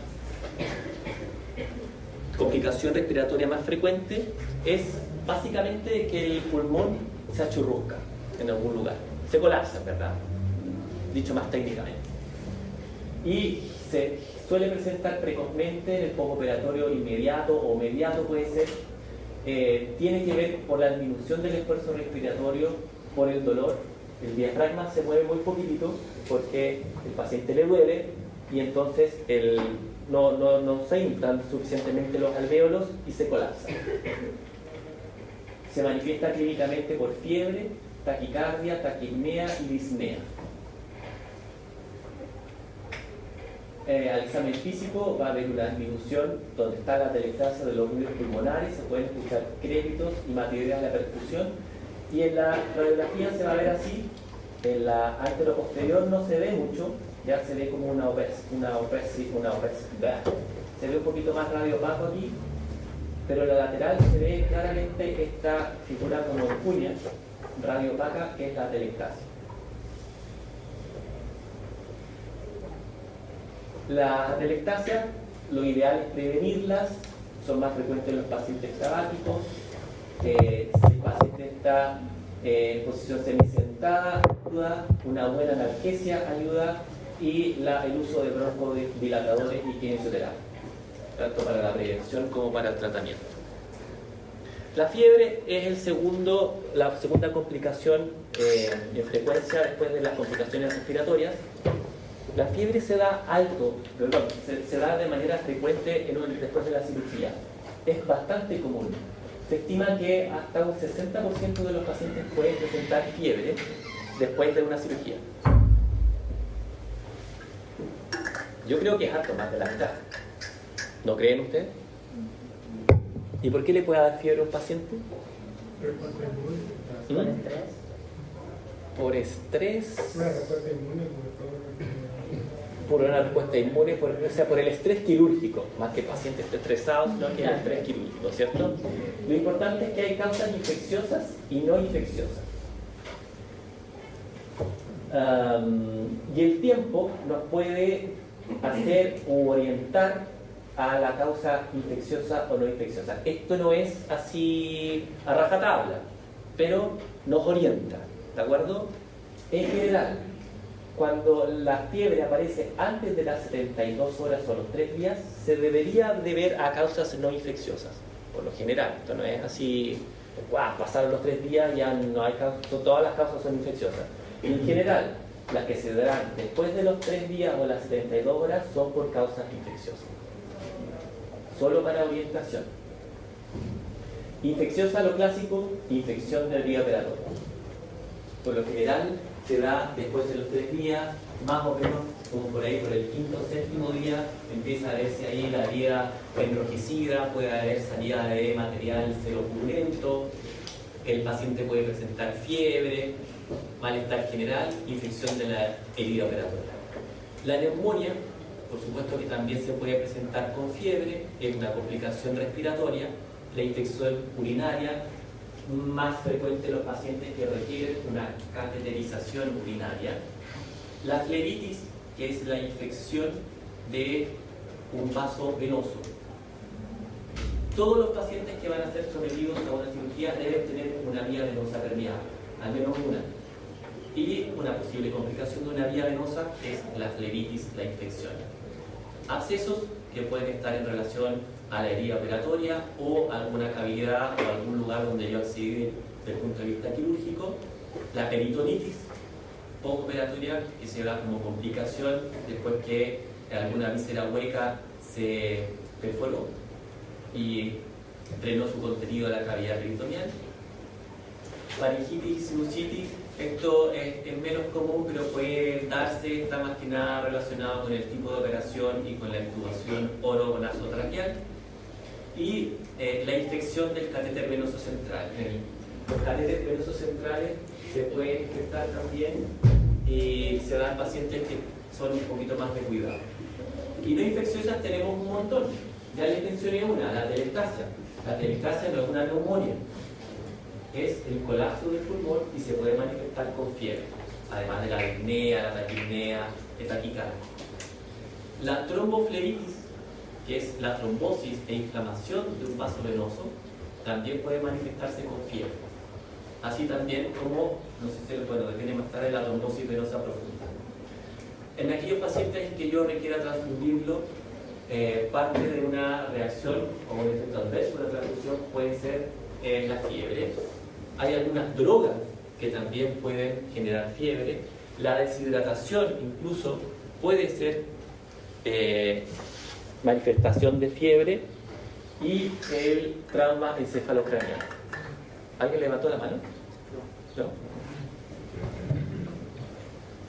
complicación respiratoria más frecuente, es básicamente que el pulmón se achurrusca en algún lugar, se colapsa, ¿verdad? Dicho más técnicamente. Y se suele presentar precozmente en el postoperatorio inmediato o mediato, puede ser. Tiene que ver por la disminución del esfuerzo respiratorio, por el dolor. El diafragma se mueve muy poquitito porque el paciente le duele y entonces no se inflan suficientemente los alvéolos y se colapsa. Se manifiesta clínicamente por fiebre, taquicardia, taquipnea y disnea. Al examen físico va a haber una disminución donde está la atelectasia de los ruidos pulmonares, se pueden escuchar crépitos y material de la percusión, y en la radiografía se va a ver así. En la anteroposterior no se ve mucho, ya se ve como una se ve un poquito más radiopaco aquí, pero en la lateral se ve claramente esta figura como cuña radiopaca, que es la atelectasia. Las atelectasias, lo ideal es prevenirlas, son más frecuentes en los pacientes tabáquicos. Si el paciente está en posición semisentada, ayuda, una buena analgesia ayuda, y el uso de broncodilatadores y kinesiología, tanto para la prevención como para el tratamiento. La fiebre es la segunda complicación en frecuencia después de las complicaciones respiratorias. La fiebre se da se da de manera frecuente después de la cirugía. Es bastante común. Se estima que hasta un 60% de los pacientes pueden presentar fiebre después de una cirugía. Yo creo que es harto más de la mitad. ¿No creen ustedes? ¿Y por qué le puede dar fiebre a un paciente? Por estrés. Por una respuesta inmune, por el estrés quirúrgico, más que el paciente esté estresado, sino que el estrés quirúrgico, ¿cierto? Lo importante es que hay causas infecciosas y no infecciosas. Y el tiempo nos puede hacer o orientar a la causa infecciosa o no infecciosa. Esto no es así a rajatabla, pero nos orienta, ¿de acuerdo? En general, cuando la fiebre aparece antes de las 72 horas o los 3 días, se debería deber a causas no infecciosas, por lo general. Esto no es así, pasaron los 3 días, ya no hay causas, todas las causas son infecciosas. En general, las que se darán después de los 3 días o las 72 horas son por causas infecciosas. Solo para orientación. Infecciosa, lo clásico, infección del día operatorio. Por lo general, se da después de los 3 días, más o menos como por ahí, por el 5º o 7º día, empieza a verse ahí la herida enrojecida, puede haber salida de material seropurulento, el paciente puede presentar fiebre, malestar general, infección de la herida operatoria. La neumonía, por supuesto que también se puede presentar con fiebre, es una complicación respiratoria, la infección urinaria, más frecuente en los pacientes que requieren una cateterización urinaria. La flebititis, que es la infección de un vaso venoso. Todos los pacientes que van a ser sometidos a una cirugía deben tener una vía venosa permeable, al menos una. Y una posible complicación de una vía venosa es la flebitis, la infección. Abscesos que pueden estar en relación a la herida operatoria o alguna cavidad o algún lugar donde yo accedí desde el punto de vista quirúrgico. La peritonitis postoperatoria, que se da como complicación después que alguna víscera hueca se perforó y drenó su contenido a la cavidad peritoneal. Faringitis y sinusitis, esto es menos común, pero puede darse, está más que nada relacionado con el tipo de operación y con la intubación oro-nasotraqueal. Y la infección del catéter venoso central. Los catéteres venosos centrales se pueden infectar también y se dan pacientes que son un poquito más de cuidado. Y no infecciosas tenemos un montón. Ya les mencioné una, la atelectasia. La atelectasia no es una neumonía, es el colapso del pulmón y se puede manifestar con fiebre, además de la apnea, la taquipnea, la taquicardia. La tromboflebitis, que es la trombosis e inflamación de un vaso venoso, también puede manifestarse con fiebre. Así también como, no sé si depende más tarde, la trombosis venosa profunda. En aquellos pacientes en que yo requiera transfundirlo, parte de una reacción o un efecto adverso de la transfusión puede ser la fiebre. Hay algunas drogas que también pueden generar fiebre. La deshidratación incluso puede ser manifestación de fiebre, y el trauma encefalocraneal. ¿Alguien levantó la mano? ¿No?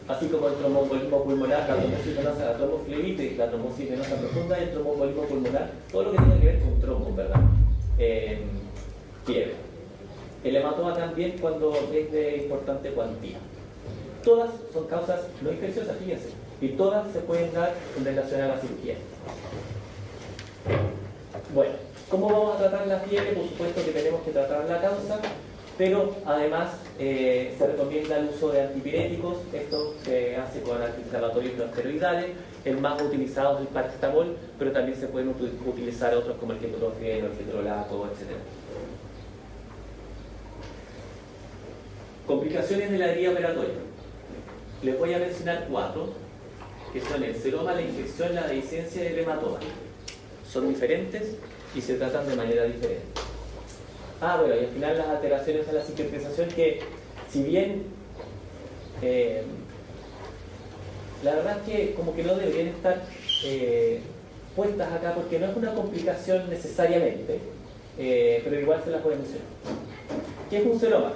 Así como el tromboembolismo pulmonar, la trombosis venosa, la tromboflebitis, la trombosis venosa profunda y el tromboembolismo pulmonar, todo lo que tiene que ver con trombos, ¿verdad? Fiebre. El hematoma también cuando es de importante cuantía. Todas son causas no infecciosas, fíjense, y todas se pueden dar en relación a la cirugía. Bueno, ¿cómo vamos a tratar la fiebre? Por supuesto que tenemos que tratar la causa, pero además se recomienda el uso de antipiréticos. Esto se hace con antiinflamatorios no esteroidales. El más utilizado es el paracetamol, pero también se pueden utilizar otros como el ketoprofeno, el ketorolaco, etc. Complicaciones de la herida operatoria. Les voy a mencionar 4, que son el seroma, la infección, la dehiscencia y el hematoma. Son diferentes y se tratan de manera diferente. Bueno, y al final las alteraciones a la cicatrización, que si bien la verdad es que como que no deberían estar puestas acá porque no es una complicación necesariamente, pero igual se las voy a mencionar. ¿Qué es un seroma?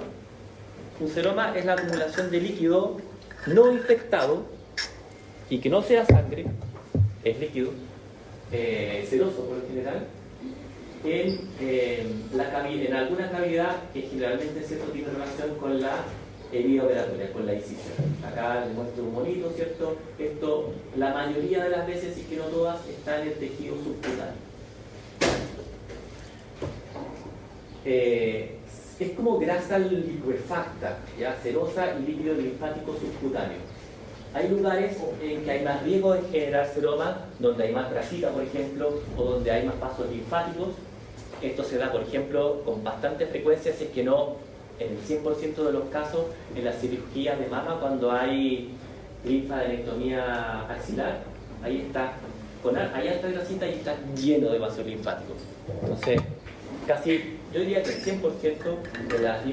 Un seroma es la acumulación de líquido no infectado y que no sea sangre, es líquido, seroso por lo general, en alguna cavidad que generalmente ¿cierto? Tiene relación con la herida operatoria, con la incisión. Acá les muestro un monito, ¿cierto? Esto, la mayoría de las veces, y que no todas, está en el tejido subcutáneo. Es como grasa liquefacta, ¿ya? Serosa y líquido linfático subcutáneo. Hay lugares en que hay más riesgo de generar seroma, donde hay más grasita, por ejemplo, o donde hay más vasos linfáticos. Esto se da, por ejemplo, con bastante frecuencia, si es que no en el 100% de los casos, en las cirugías de mama, cuando hay linfadenectomía axilar. Ahí está, hay alta grasita y está lleno de vasos linfáticos. Entonces, casi, yo diría que el 100% de las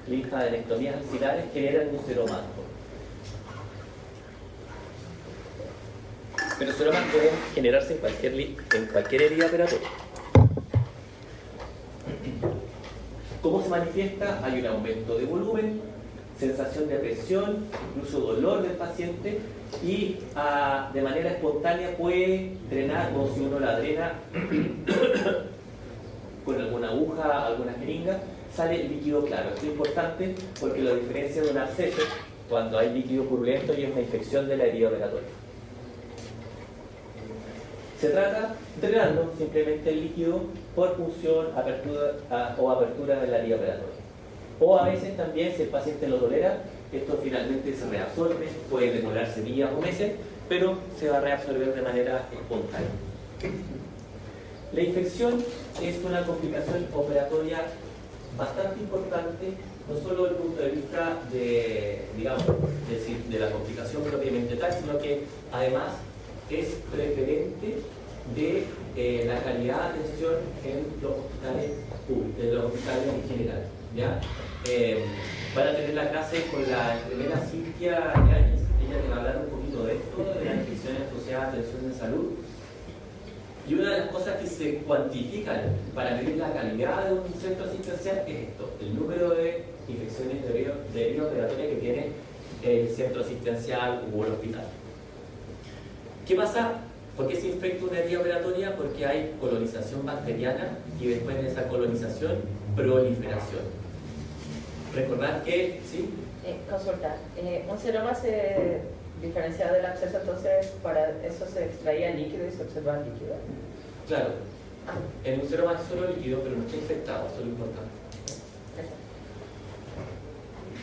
linfadenectomías axilares generan un seroma. Pero seromas pueden generarse en cualquier herida operatoria. ¿Cómo se manifiesta? Hay un aumento de volumen, sensación de presión, incluso dolor del paciente, y de manera espontánea puede drenar, o si uno la drena con alguna aguja, alguna jeringa, sale líquido claro. Esto es importante porque lo diferencia de un absceso cuando hay líquido purulento y es una infección de la herida operatoria. Se trata drenando simplemente el líquido por punción o apertura de la vía operatoria. O a veces también, si el paciente lo tolera, esto finalmente se reabsorbe, puede demorarse días o meses, pero se va a reabsorber de manera espontánea. La infección es una complicación operatoria bastante importante, no solo desde el punto de vista de la complicación propiamente tal, sino que además es referente de la calidad de atención en los hospitales públicos, en los hospitales en general. ¿Ya? Van a tener la clase con la enfermera Cintia Yáñez, ella te va a hablar un poquito de esto, de las infecciones asociadas a atención de salud. Y una de las cosas que se cuantifican para medir la calidad de un centro asistencial es esto, el número de infecciones de vía operatoria que tiene el centro asistencial u el hospital. ¿Qué pasa? ¿Por qué se infecta una vía operatoria? Porque hay colonización bacteriana y después de esa colonización, proliferación. Recordad que, ¿sí?
Consulta, un seroma se diferenciaba del absceso, entonces para eso se extraía líquido y se observaba el líquido.
Claro, en un seroma es solo líquido, pero no está infectado, eso es lo importante.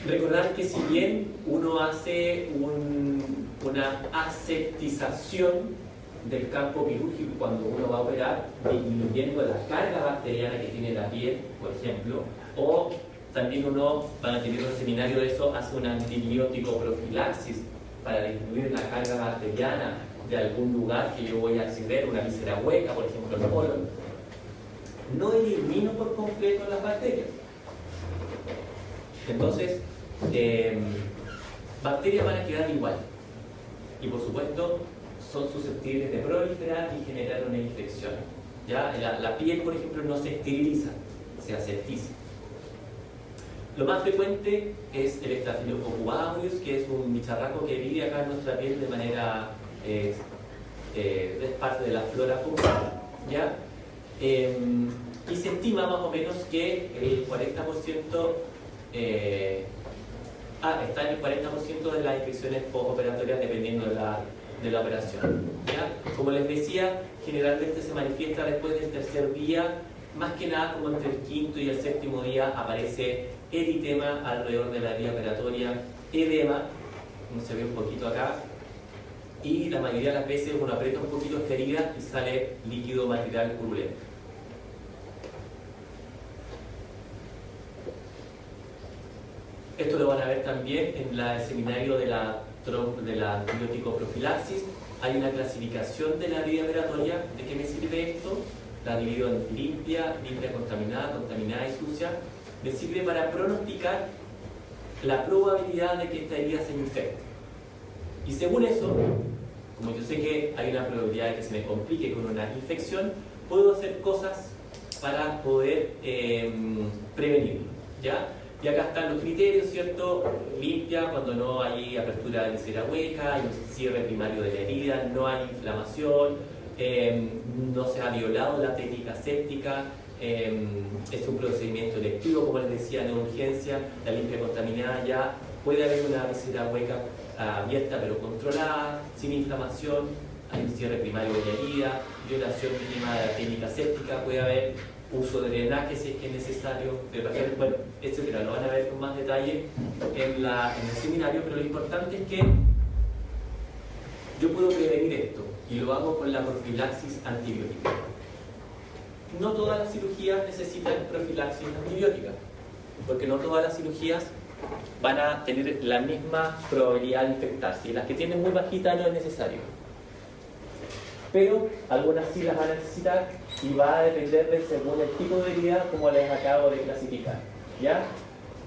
Recordar que si bien uno hace una aseptización del campo quirúrgico cuando uno va a operar, disminuyendo la carga bacteriana que tiene la piel, por ejemplo, o también uno, para tener un seminario de eso, hace una antibiótico profilaxis para disminuir la carga bacteriana de algún lugar que yo voy a acceder, una víscera hueca, por ejemplo, el colon. No elimino por completo las bacterias. Entonces, bacterias van a quedar igual. Y por supuesto, son susceptibles de proliferar y generar una infección. ¿Ya? La piel, por ejemplo, no se esteriliza, se aseptiza. Lo más frecuente es el Staphylococcus aureus, que es un bicharraco que vive acá en nuestra piel de manera, es parte de la flora común, ¿ya? Y se estima más o menos que el 40% está en el 40% de las infecciones postoperatorias dependiendo de la operación, ¿ya? Como les decía, generalmente se manifiesta después del tercer día, más que nada como entre el quinto y el séptimo día aparece eritema alrededor de la vía operatoria, edema, como se ve un poquito acá, y la mayoría de las veces uno aprieta un poquito esta herida y sale líquido material purulento. Esto lo van a ver también en el seminario de la antibiótico profilaxis. Hay una clasificación de la vía operatoria. ¿De qué me sirve esto? La divido en limpia, contaminada y sucia. Me sirve para pronosticar la probabilidad de que esta herida se me infecte. Y según eso, como yo sé que hay una probabilidad de que se me complique con una infección, puedo hacer cosas para poder prevenirlo, ¿ya? Y acá están los criterios, ¿cierto? Limpia, cuando no hay apertura de viscera hueca, hay un cierre primario de la herida, no hay inflamación, no se ha violado la técnica séptica, es un procedimiento electivo, como les decía, de urgencia, la limpia contaminada ya, puede haber una viscera hueca abierta pero controlada, sin inflamación, hay un cierre primario de la herida, violación mínima de la técnica séptica, puede haber uso de drenaje si es que es necesario, bueno, etcétera. Lo van a ver con más detalle en el seminario, pero lo importante es que yo puedo prevenir esto y lo hago con la profilaxis antibiótica. No todas las cirugías necesitan profilaxis antibiótica, porque no todas las cirugías van a tener la misma probabilidad de infectarse, y las que tienen muy bajita no es necesario. Pero algunas sí las van a necesitar y va a depender de según el tipo de herida, como les acabo de clasificar, ¿ya?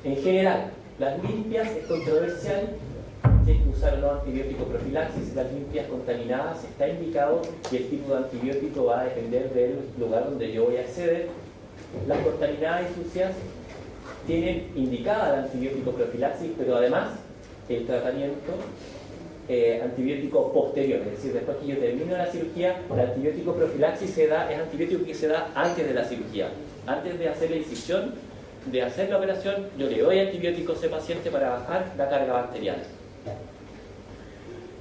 En general, las limpias es controversial si hay que usar o no antibiótico profilaxis. Las limpias contaminadas está indicado y el tipo de antibiótico va a depender del lugar donde yo voy a acceder. Las contaminadas y sucias tienen indicada el antibiótico profilaxis, pero además el tratamiento antibiótico posterior, es decir, después que yo termino la cirugía, el antibiótico profilaxis es antibiótico que se da antes de la cirugía, antes de hacer la incisión, de hacer la operación, yo le doy antibióticos a ese paciente para bajar la carga bacteriana.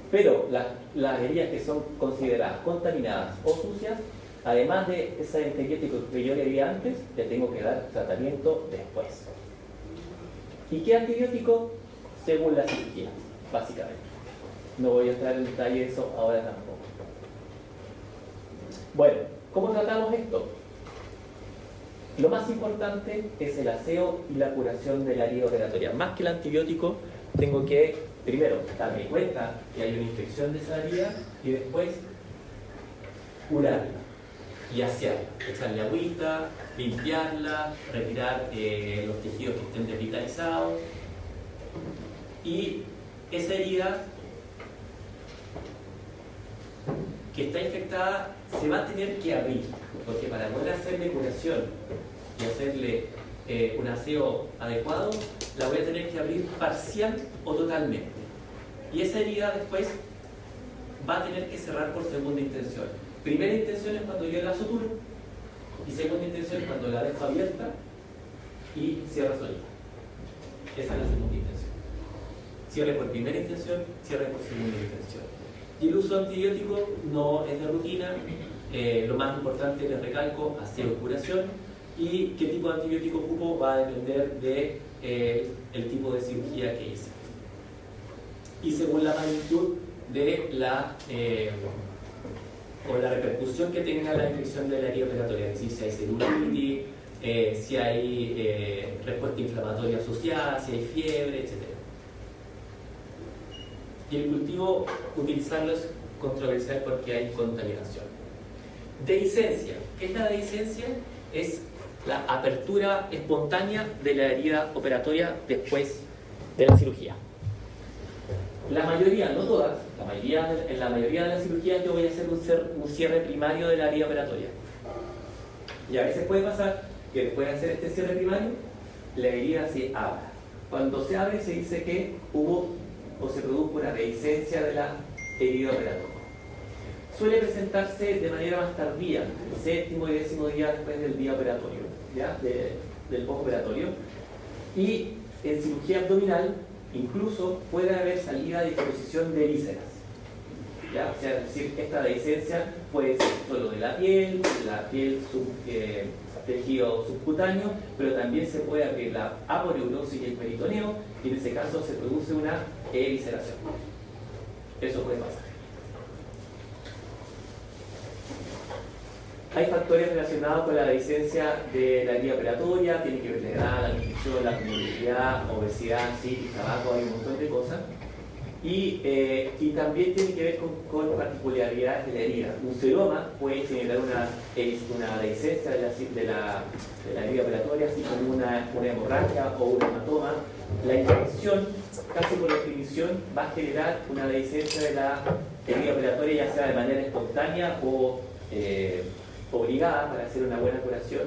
Pero las heridas que son consideradas contaminadas o sucias además de ese antibiótico que yo le di antes, le tengo que dar tratamiento después. ¿Y qué antibiótico? Según la cirugía, básicamente. No voy a entrar en detalle de eso ahora tampoco. Bueno, ¿cómo tratamos esto? Lo más importante es el aseo y la curación de la herida operatoria. Más que el antibiótico, tengo que, primero, darme cuenta que hay una infección de esa herida y después curarla y asearla. Echarle agüita, limpiarla, retirar los tejidos que estén desvitalizados. Y esa herida que está infectada se va a tener que abrir, porque para poder hacerle curación y hacerle un aseo adecuado, la voy a tener que abrir parcial o totalmente. Y esa herida después va a tener que cerrar por segunda intención. Primera intención es cuando yo la suturo, y segunda intención es cuando la dejo abierta y cierra solita. Esa es la segunda intención. Cierre por primera intención, cierre por segunda intención. Y el uso de antibiótico no es de rutina. Lo más importante, les recalco, aseo y curación. Y qué tipo de antibiótico ocupo va a depender de el tipo de cirugía que hice. Y según la magnitud de la repercusión que tenga la infección de la herida operatoria, es decir, si hay celulitis, si hay respuesta inflamatoria asociada, si hay fiebre, etc. Y el cultivo, utilizarlo es controversial porque hay contaminación. Dehiscencia. ¿Qué es la dehiscencia? Es la apertura espontánea de la herida operatoria después de la cirugía. La mayoría, no todas, en la mayoría de las cirugías yo voy a hacer un cierre primario de la herida operatoria. Y a veces puede pasar que después de hacer este cierre primario, la herida se abra. Cuando se abre se dice que hubo o se produjo una dehiscencia de la herida operatoria. Suele presentarse de manera más tardía, el séptimo y décimo día después del día operatorio, ¿ya? Del postoperatorio. Y en cirugía abdominal incluso puede haber salida de disposición de vísceras, ¿ya? O sea, es decir, esta dehiscencia puede ser solo de la piel tejido subcutáneo, pero también se puede abrir la aponeurosis y el peritoneo, y en ese caso se produce una evisceración. Eso puede pasar. Hay factores relacionados con la dehiscencia de la herida operatoria, tiene que ver la edad, la nutrición, la comorbilidad, obesidad, sífilis, tabaco, hay un montón de cosas. Y también tiene que ver con particularidades de la herida. Un seroma puede generar una dehiscencia de la herida operatoria, así como una hemorragia o un hematoma. La infección, casi por definición, va a generar una dehiscencia de la herida operatoria, ya sea de manera espontánea o obligada para hacer una buena curación,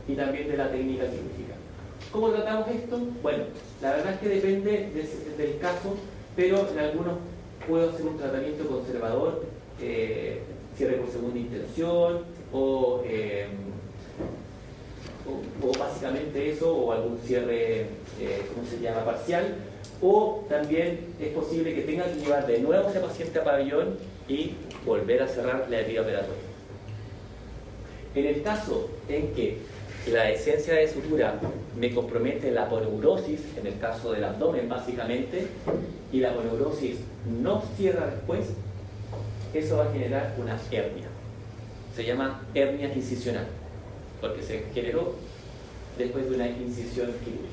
y también de la técnica quirúrgica. ¿Cómo tratamos esto? Bueno, la verdad es que depende del caso, pero en algunos puedo hacer un tratamiento conservador, cierre por segunda intención, o básicamente eso, o algún cierre, ¿cómo se llama?, parcial, o también es posible que tenga que llevar de nuevo a ese paciente a pabellón y volver a cerrar la herida operatoria. En el caso en que la dehiscencia de sutura me compromete la aponeurosis, en el caso del abdomen básicamente, y la aponeurosis no cierra después, eso va a generar una hernia. Se llama hernia incisional, porque se generó después de una incisión quirúrgica.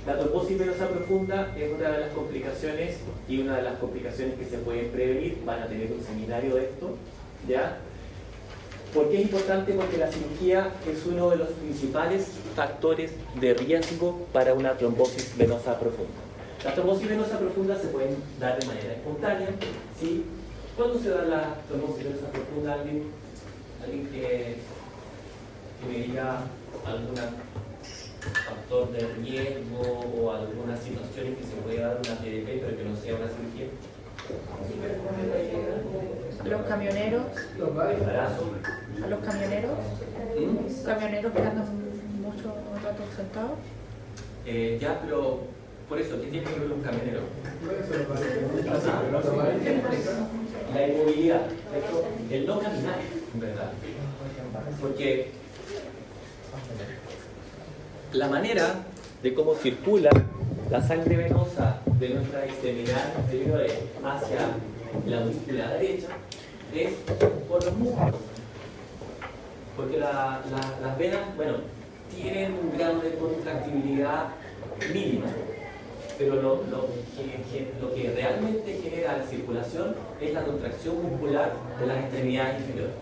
La trombosis venosa profunda es una de las complicaciones, y una de las complicaciones que se pueden prevenir. Van a tener un seminario de esto, ¿ya? ¿Por qué es importante? Porque la cirugía es uno de los principales factores de riesgo para una trombosis venosa profunda. Las trombosis venosa profunda se pueden dar de manera espontánea, ¿sí? ¿Cuándo se da la trombosis venosa profunda? ¿Alguien que me diga algún factor de riesgo o alguna situación en que se puede dar una TDP pero que no sea una cirugía?
Los camioneros, a los camioneros que andan mucho rato sentados.
Ya, pero Por eso, ¿qué tiene que ver un camionero?
¿no?
La inmovilidad, ¿cierto? El no caminar, en verdad. Porque la manera de cómo circula la sangre venosa de nuestras extremidades inferiores hacia la aurícula derecha es por los músculos. Porque las venas, bueno, tienen un grado de contractibilidad mínimo, pero lo que realmente genera la circulación es la contracción muscular de las extremidades inferiores.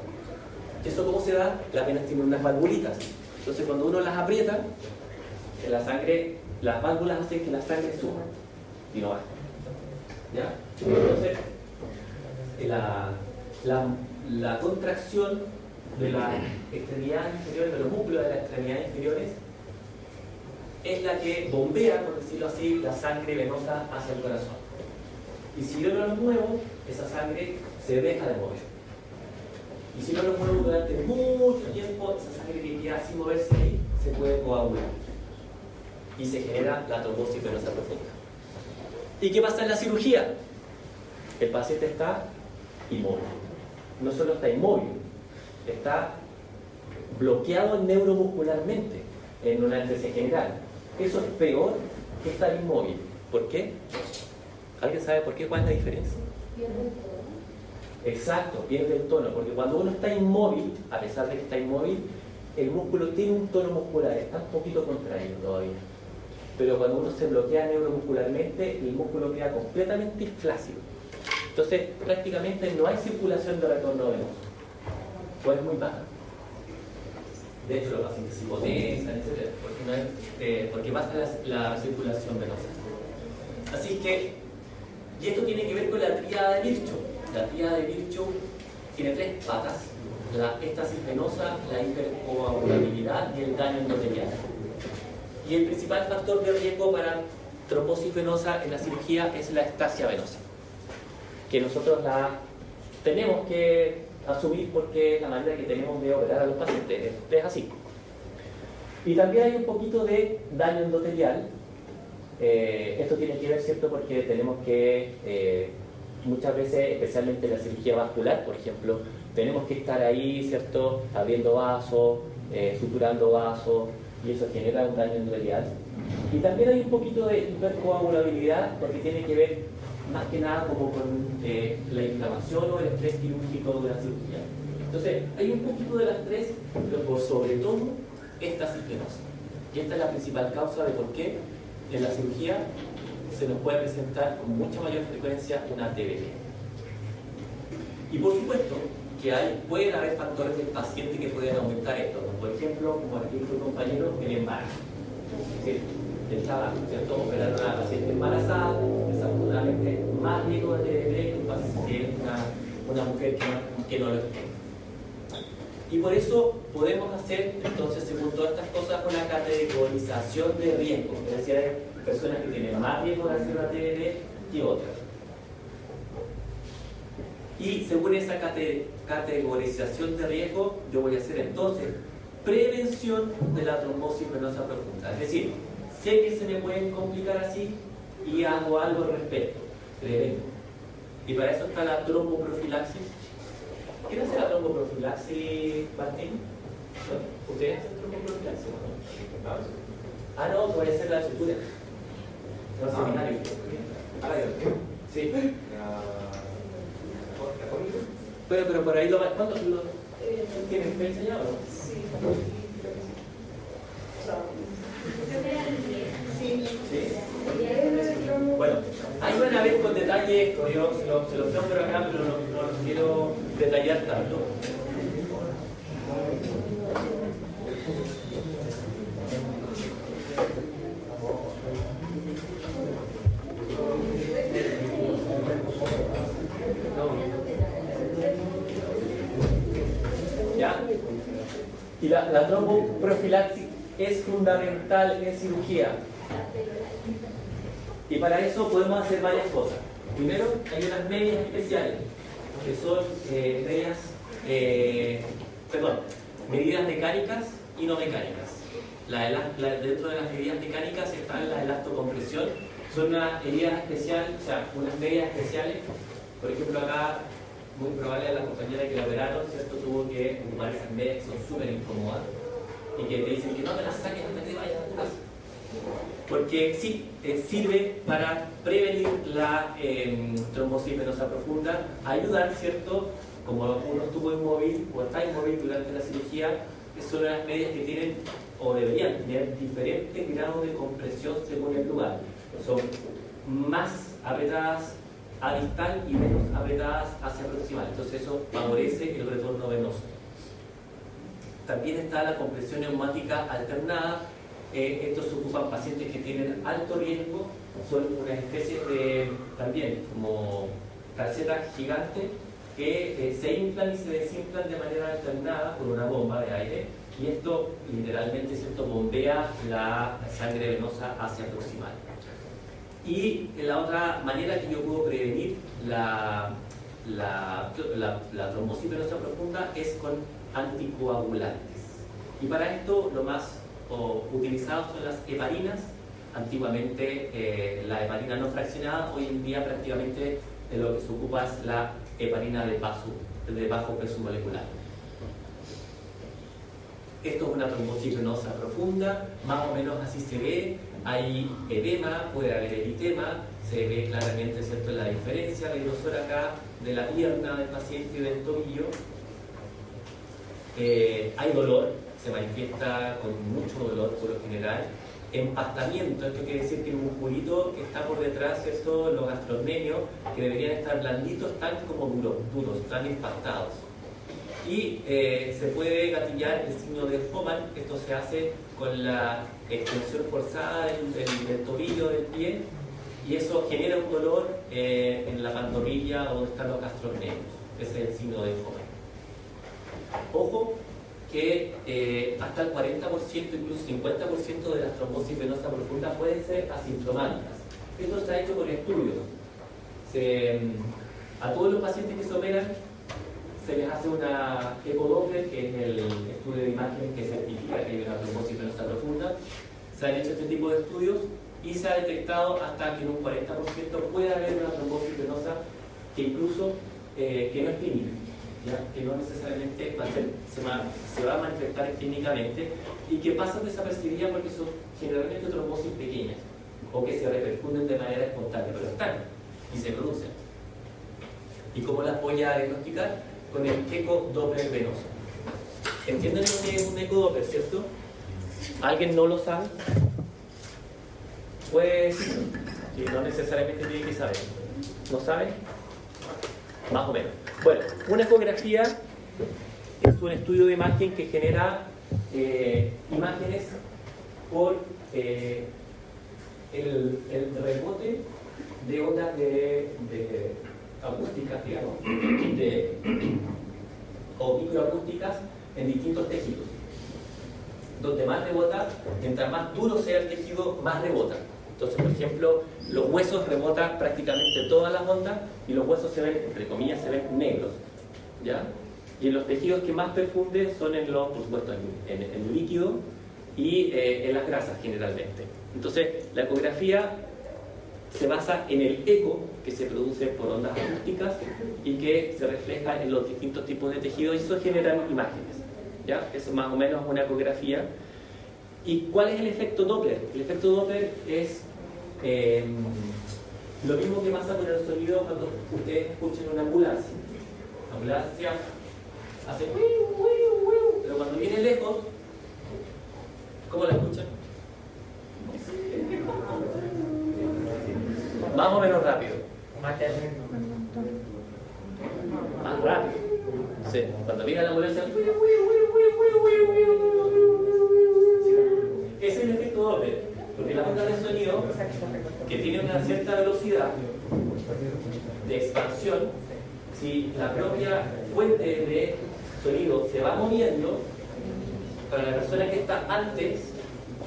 ¿Eso cómo se da? Las venas tienen unas valvulitas. Entonces, cuando uno las aprieta, la sangre, las válvulas hacen que la sangre suba y no baja. ¿Ya? Entonces, la contracción de las extremidades inferiores, de los músculos de las extremidades inferiores, es la que bombea, por decirlo así, la sangre venosa hacia el corazón. Y si yo no los muevo, esa sangre se deja de mover. Y si no los muevo durante mucho tiempo, esa sangre que queda sin moverse ahí se puede coagular. Y se genera la trombosis venosa profunda. ¿Y qué pasa en la cirugía? El paciente está inmóvil. No solo está inmóvil, está bloqueado neuromuscularmente en una anestesia general. Eso es peor que estar inmóvil. ¿Por qué? ¿Alguien sabe por qué? ¿Cuál es la diferencia?
Pierde el tono.
Exacto, pierde el tono, porque cuando uno está inmóvil, a pesar de que está inmóvil, el músculo tiene un tono muscular, está un poquito contraído todavía. Pero cuando uno se bloquea neuromuscularmente, el músculo queda completamente flácido. Entonces, prácticamente no hay circulación de retorno venoso. Pues es muy baja. De hecho, los pacientes se hipotensan, etc. Porque baja la circulación venosa. Así que, y esto tiene que ver con la tríada de Virchow. La tríada de Virchow tiene 3 patas: la éstasis venosa, la hipercoagulabilidad y el daño endotelial. Y el principal factor de riesgo para trombosis venosa en la cirugía es la estasia venosa, que nosotros la tenemos que asumir porque es la manera que tenemos de operar a los pacientes. Es así. Y también hay un poquito de daño endotelial. Esto tiene que ver, ¿cierto? Porque tenemos que, muchas veces, especialmente en la cirugía vascular, por ejemplo, tenemos que estar ahí, ¿cierto? Abriendo vasos, suturando vasos, y eso genera un daño endotelial. Y también hay un poquito de hipercoagulabilidad, porque tiene que ver más que nada como con la inflamación o el estrés quirúrgico de la cirugía. Entonces, hay un poquito de las tres, pero por sobre todo, éstasis venosa. Y esta es la principal causa de por qué en la cirugía se nos puede presentar con mucha mayor frecuencia una TBT. Y por supuesto que pueden haber factores del paciente que pueden aumentar esto. Por ejemplo, como aquí dijo el compañero, el embarazo. Es decir, el trabajo, ¿cierto? Operar a una paciente embarazada, desafortunadamente más riesgo de TBT que una mujer que no lo esté. Y por eso podemos hacer, entonces, según todas estas cosas, una categorización de riesgo. Es decir, hay personas que tienen más riesgo de hacer una TBT que otras. Y según esa categorización de riesgo, yo voy a hacer entonces prevención de la trombosis venosa profunda. Es decir, sé que se me pueden complicar así y hago algo al respecto. Prevento. Y para eso está la tromboprofilaxis. ¿Quién hace la tromboprofilaxis, Martín? ¿Ustedes hacen tromboprofilaxis? Ah, no, voy a hacer la sutura. No, seminario. Sí. Pero por ahí ¿cuándo tienes enseñado?
Sí.
Bueno, ahí van a ver con detalle esto, yo se los nombro acá, pero no los quiero detallar tanto. ¿Ya? Y la tromboprofilaxis es fundamental en cirugía. Y para eso podemos hacer varias cosas. Primero, hay unas medias especiales, que son medidas mecánicas y no mecánicas. Dentro de las medidas mecánicas están la elastocompresión Son unas heridas especiales, o sea, unas medidas especiales. Por ejemplo, acá, muy probable a la compañera que la operaron, ¿cierto? Tuvo que ocupar esas medias que son súper incómodas y que te dicen que no te las saques hasta que vayas a tu casa. Porque sí, sirve para prevenir la trombosis venosa profunda, ayudar, ¿cierto? Como uno estuvo inmóvil o está inmóvil durante la cirugía, son las medias que tienen o deberían tener diferentes grados de compresión según el lugar. Son más apretadas a distal y menos apretadas hacia proximal. Entonces eso favorece el retorno venoso. También está la compresión neumática alternada. Estos ocupan pacientes que tienen alto riesgo. Son una especie de, también, como calcetas gigantes que se inflan y se desinflan de manera alternada con una bomba de aire. Y esto literalmente, ¿cierto?, bombea la sangre venosa hacia proximal. Y la otra manera que yo puedo prevenir la trombosis venosa profunda es con anticoagulantes. Y para esto lo más utilizados son las heparinas. Antiguamente la heparina no fraccionada, hoy en día prácticamente lo que se ocupa es la heparina de bajo peso molecular. Esto es una trombosis venosa profunda, más o menos así se ve. Hay edema, puede haber eritema, se ve claramente, ¿cierto?, la diferencia del grosor acá de la pierna del paciente y del tobillo. Hay dolor, se manifiesta con mucho dolor por lo general. Empastamiento, esto quiere decir que el musculito que está por detrás, ¿cierto?, los gastrocnemios, que deberían estar blanditos, están como duros, están empastados. Y se puede gatillar el signo de Hoffmann. Esto se hace con la extensión forzada del tobillo del pie, y eso genera un dolor en la pantorrilla donde están los gastrocnemios. Ese es el signo de Hoffmann. Ojo que hasta el 40%, incluso 50% de las trombosis venosas profundas pueden ser asintomáticas. Esto se ha hecho con estudios. A todos los pacientes que se operan se les hace una ecodoppler, que es el estudio de imagen que certifica que hay una trombosis venosa profunda. Se han hecho este tipo de estudios y se ha detectado hasta que en un 40% puede haber una trombosis venosa que incluso que no es clínica, ¿ya? Que no necesariamente se va a manifestar clínicamente y que pasan desapercibidas porque son generalmente trombosis pequeñas o que se repercunden de manera espontánea, pero están y se producen. ¿Y cómo las voy a diagnosticar? Con el ecodoppler venoso. ¿Entienden lo que es un ecodoppler, cierto? ¿Alguien no lo sabe? Puede decirlo. Sí, no necesariamente tiene que saber. ¿No saben? Más o menos. Bueno, una ecografía es un estudio de imagen que genera imágenes por el rebote de ondas de acústicas, digamos, o microacústicas en distintos tejidos. Donde más rebota, mientras más duro sea el tejido, más rebota. Entonces, por ejemplo, los huesos rebotan prácticamente todas las ondas y los huesos se ven, entre comillas, se ven negros, ¿ya? Y en los tejidos que más perfunden son en los, por supuesto, en líquido y en las grasas generalmente. Entonces, la ecografía se basa en el eco que se produce por ondas acústicas y que se refleja en los distintos tipos de tejidos, y eso genera imágenes, ¿ya? Eso más o menos es una ecografía. ¿Y cuál es el efecto Doppler? El efecto Doppler es lo mismo que pasa con el sonido cuando ustedes escuchan una ambulancia. La ambulancia hace pero cuando viene lejos, ¿cómo la escuchan? Más o menos rápido. Más rápido. Sí, cuando viene la ambulancia. Ese es el efecto Doppler, porque la onda de sonido, que tiene una cierta velocidad de expansión, si la propia fuente de sonido se va moviendo, para la persona que está antes,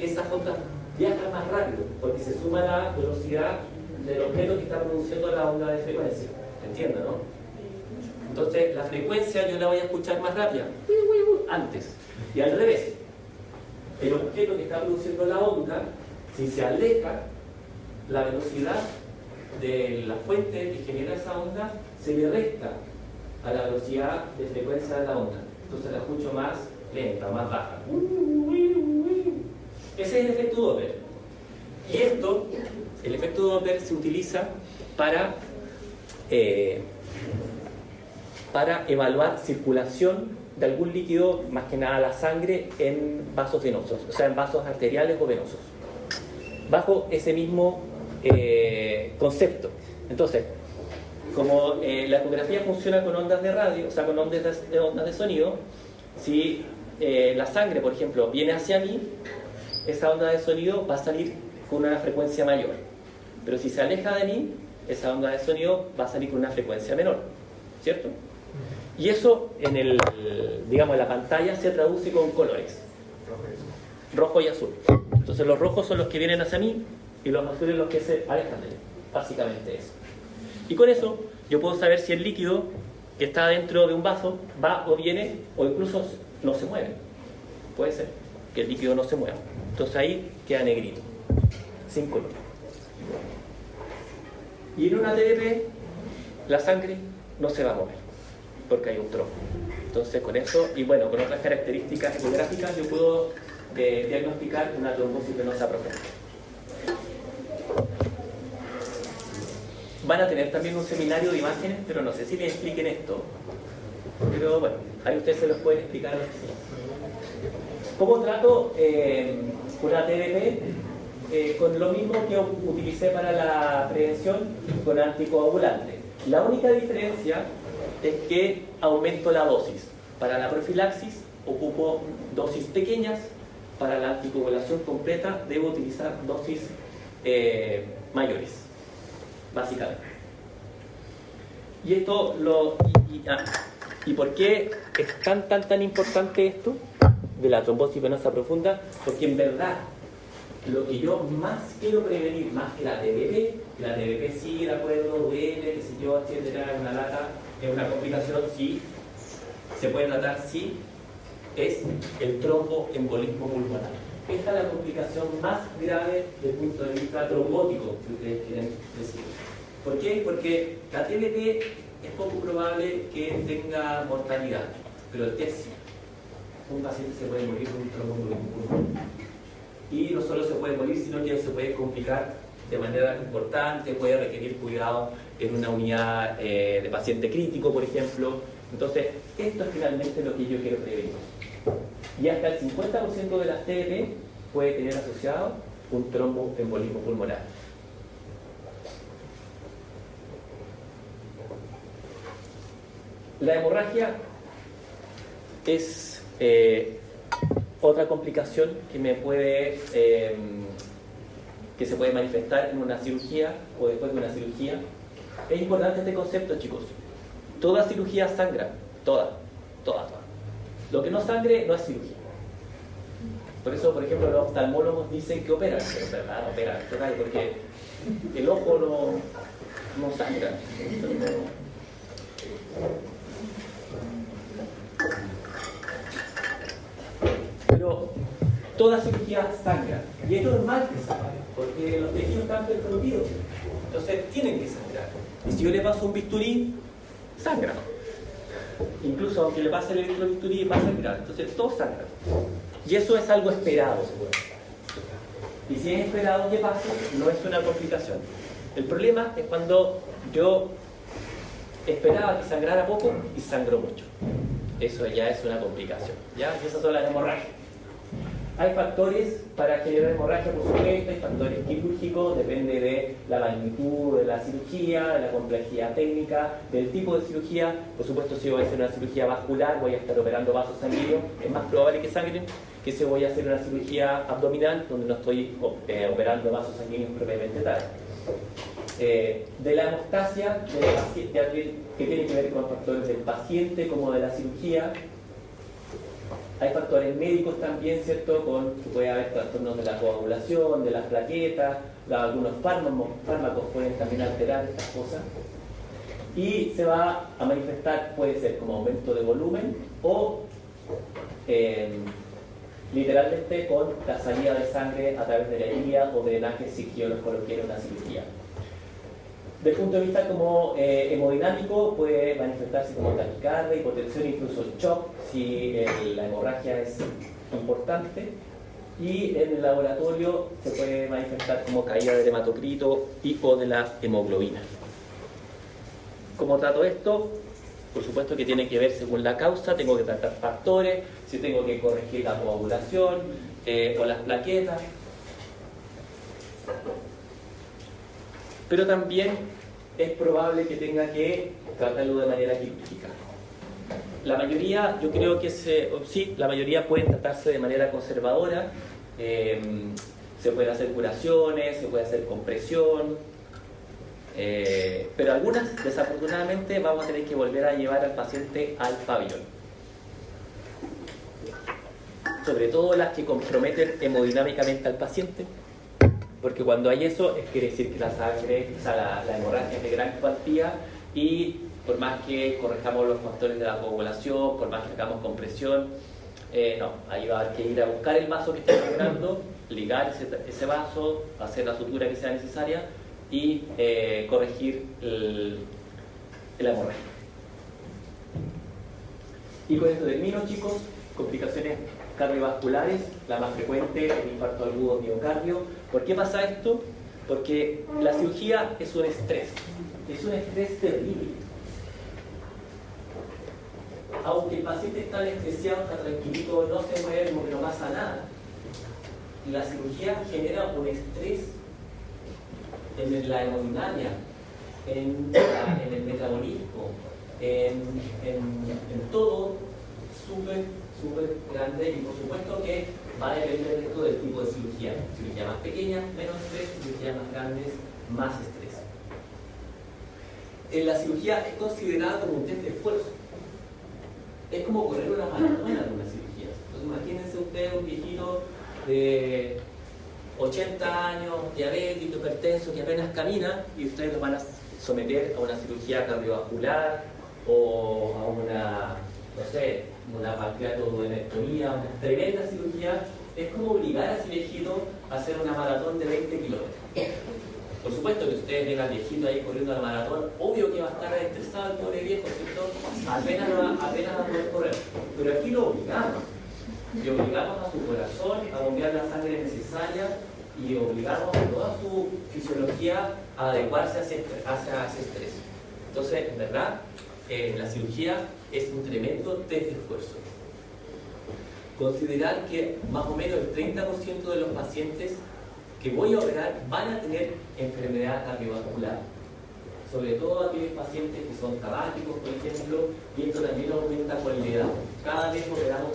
esas ondas viajan más rápido, porque se suma la velocidad del objeto que está produciendo la onda de frecuencia. ¿Entienden, no? Entonces, la frecuencia yo la voy a escuchar más rápida, antes, y al revés. El objeto que está produciendo la onda, si se aleja, la velocidad de la fuente que genera esa onda se le resta a la velocidad de frecuencia de la onda. Entonces la escucho más lenta, más baja. Ese es el efecto Doppler. Y esto, el efecto Doppler, se utiliza para evaluar circulación de algún líquido, más que nada la sangre, en vasos venosos, o sea, en vasos arteriales o venosos, bajo ese mismo concepto. Entonces, como la ecografía funciona con ondas de radio, o sea, con ondas de sonido, si la sangre, por ejemplo, viene hacia mí, esa onda de sonido va a salir con una frecuencia mayor. Pero si se aleja de mí, esa onda de sonido va a salir con una frecuencia menor, ¿cierto? Y eso en la pantalla se traduce con colores, rojo y azul. Entonces los rojos son los que vienen hacia mí y los azules los que se alejan de mí, básicamente eso. Y con eso yo puedo saber si el líquido que está dentro de un vaso va o viene, o incluso no se mueve. Puede ser que el líquido no se mueva. Entonces ahí queda negrito, sin color. Y en una TDP la sangre no se va a mover porque hay un trombo. Entonces con eso, y bueno, con otras características ecográficas, yo puedo diagnosticar una trombosis venosa profunda. Van a tener también un seminario de imágenes, pero no sé si les expliquen esto. Pero bueno, ahí ustedes se los pueden explicar a los chicos. ¿Cómo trato una TDP? Con lo mismo que utilicé para la prevención, con anticoagulante. La única diferencia es que aumento la dosis. Para la profilaxis ocupo dosis pequeñas, para la anticoagulación completa debo utilizar dosis mayores, básicamente. Y esto ¿y por qué es tan importante esto de la trombosis venosa profunda? Porque en verdad lo que yo más quiero prevenir, más que la TBP sí, de acuerdo, duele, qué sé yo, etcétera, es una lata, es una complicación, sí, se puede tratar, sí, es el tromboembolismo pulmonar. Esta es la complicación más grave desde el punto de vista trombótico, si ustedes quieren decir. ¿Por qué? Porque la TBP es poco probable que tenga mortalidad, pero el TEP sí. Un paciente se puede morir con un tromboembolismo pulmonar. Y no solo se puede morir, sino que se puede complicar de manera importante, puede requerir cuidado en una unidad de paciente crítico, por ejemplo. Entonces, esto es finalmente lo que yo quiero prevenir. Y hasta el 50% de las TBP puede tener asociado un tromboembolismo pulmonar. La hemorragia es otra complicación que se puede manifestar en una cirugía o después de una cirugía. Es importante este concepto, chicos. Toda cirugía sangra, toda. Lo que no sangre no es cirugía. Por eso, por ejemplo, los oftalmólogos dicen que operan, pero en verdad no operan, porque el ojo no sangra. Pero toda cirugía sangra, y es normal que sangre, porque los tejidos están perfundidos, entonces tienen que sangrar. Y si yo le paso un bisturí, sangra. Incluso aunque le pase el electrobisturí, va a sangrar. Entonces todo sangra. Y eso es algo esperado, seguro. Y si es esperado que pase, no es una complicación. El problema es cuando yo esperaba que sangrara poco y sangró mucho. Eso ya es una complicación, ¿ya? Y esas son las hemorragias. Hay factores para generar hemorragia, por supuesto, hay factores quirúrgicos, depende de la magnitud de la cirugía, de la complejidad técnica, del tipo de cirugía. Por supuesto, si voy a hacer una cirugía vascular, voy a estar operando vasos sanguíneos, es más probable que sangren que si voy a hacer una cirugía abdominal, donde no estoy operando vasos sanguíneos propiamente tal. De la hemostasia, que tiene que ver con factores del paciente como de la cirugía. Hay factores médicos también, ¿cierto? Que puede haber trastornos de la coagulación, de las plaquetas, algunos fármacos pueden también alterar estas cosas. Y se va a manifestar, puede ser como aumento de volumen o literalmente con la salida de sangre a través de la herida o drenaje psiquiológico, lo que era una cirugía. Desde el punto de vista como hemodinámico, puede manifestarse como taquicardia, hipotensión, incluso shock si la hemorragia es importante. Y en el laboratorio se puede manifestar como caída del hematocrito y o de la hemoglobina. ¿Cómo trato esto? Por supuesto que tiene que ver según la causa, tengo que tratar factores, si tengo que corregir la coagulación o las plaquetas. Pero también es probable que tenga que tratarlo de manera quirúrgica. La mayoría, yo creo que sí, la mayoría pueden tratarse de manera conservadora. Se pueden hacer curaciones, se puede hacer compresión, pero algunas, desafortunadamente, vamos a tener que volver a llevar al paciente al pabellón. Sobre todo las que comprometen hemodinámicamente al paciente, porque cuando hay eso, quiere decir que la sangre, o sea, la hemorragia es de gran cuantía y por más que corrijamos los factores de la coagulación, por más que hagamos compresión, no, ahí va a haber que ir a buscar el vaso que está sangrando, ligar ese vaso, hacer la sutura que sea necesaria y corregir la hemorragia. Y con esto termino, chicos. Complicaciones cardiovasculares, la más frecuente, el infarto agudo miocardio. ¿Por qué pasa esto? Porque la cirugía es un estrés terrible. Aunque el paciente está anestesiado, está tranquilito, no se mueve, porque no pasa nada. La cirugía genera un estrés en la hemodinamia, en el metabolismo, en todo súper grande, y por supuesto que va a depender esto del tipo de cirugía. Cirugía más pequeña, menos estrés; cirugía más grandes, más estrés. La cirugía es considerada como un test de esfuerzo. Es como correr una maratón en algunas cirugías. Entonces imagínense ustedes un viejito de 80 años, diabético, hipertenso, que apenas camina, y ustedes lo van a someter a una cirugía cardiovascular o a una pancreatodenectomía, una tremenda cirugía. Es como obligar a ese viejito a hacer una maratón de 20 kilómetros. Por supuesto que ustedes ven al viejito ahí corriendo la maratón, obvio que va a estar estresado el pobre viejo, ¿cierto? Apenas va a poder correr. Pero aquí lo obligamos. Y obligamos a su corazón a bombear la sangre necesaria y obligamos a toda su fisiología a adecuarse hacia ese estrés. Entonces, en verdad, la cirugía es un tremendo test de esfuerzo. Considerar que más o menos el 30% de los pacientes que voy a operar van a tener enfermedad cardiovascular, sobre todo aquellos pacientes que son tabáquicos, por ejemplo, y esto también aumenta con la edad. Cada vez operamos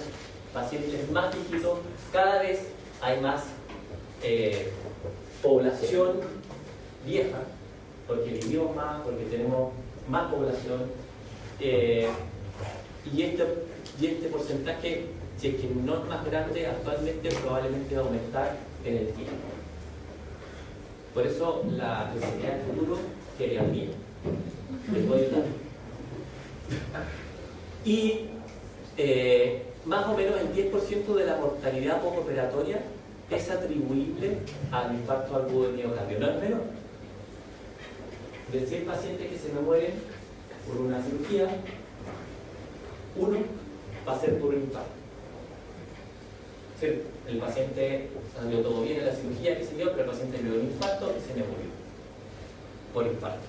pacientes más viejitos, cada vez hay más población vieja, porque vivimos más, porque tenemos más población, y este porcentaje, si es que no es más grande actualmente, probablemente va a aumentar en el tiempo. Por eso la necesidad del futuro sería mía. Les voy a ayudar. Y más o menos el 10% de la mortalidad postoperatoria es atribuible al infarto agudo de miocardio. No es menor. De 100 pacientes que se me mueren por una cirugía, uno va a ser por un infarto. El paciente salió todo bien en la cirugía, qué sé yo, pero el paciente le dio un infarto y se me murió por infarto.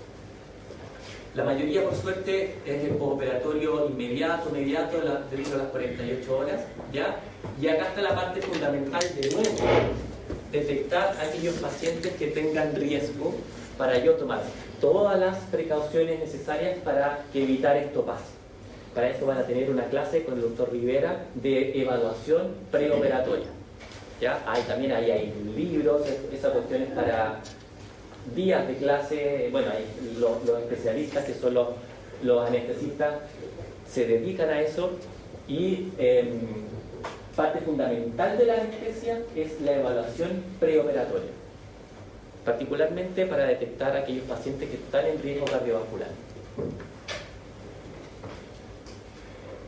La mayoría, por suerte, es el postoperatorio inmediato, dentro de las 48 horas, ¿ya? Y acá está la parte fundamental de nuevo: detectar a aquellos pacientes que tengan riesgo para yo tomar todas las precauciones necesarias para que evitar esto pase. Para eso van a tener una clase con el doctor Rivera de evaluación preoperatoria. ¿Ya? También ahí hay libros, esa cuestión es para días de clase. Bueno, los especialistas, que son los anestesistas, se dedican a eso, y parte fundamental de la anestesia es la evaluación preoperatoria, particularmente para detectar a aquellos pacientes que están en riesgo cardiovascular.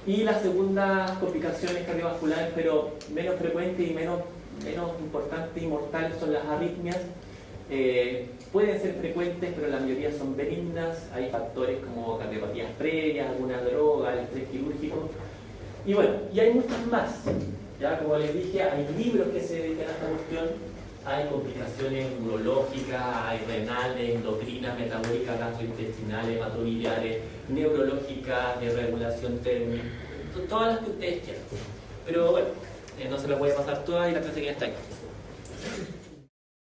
Y las segundas complicaciones cardiovasculares, pero menos frecuentes y menos importantes y mortales, son las arritmias. Pueden ser frecuentes, pero la mayoría son benignas. Hay factores como cardiopatías previas, alguna droga, el estrés quirúrgico. Y bueno, y hay muchas más. Ya, como les dije, hay libros que se dedican a esta cuestión. Hay complicaciones urológicas, hay renales, endocrinas, metabólicas, gastrointestinales, hematobiliares, neurológicas, de regulación térmica, todas las que ustedes quieran. Pero bueno, no se las voy a pasar todas y la clase que ya está aquí.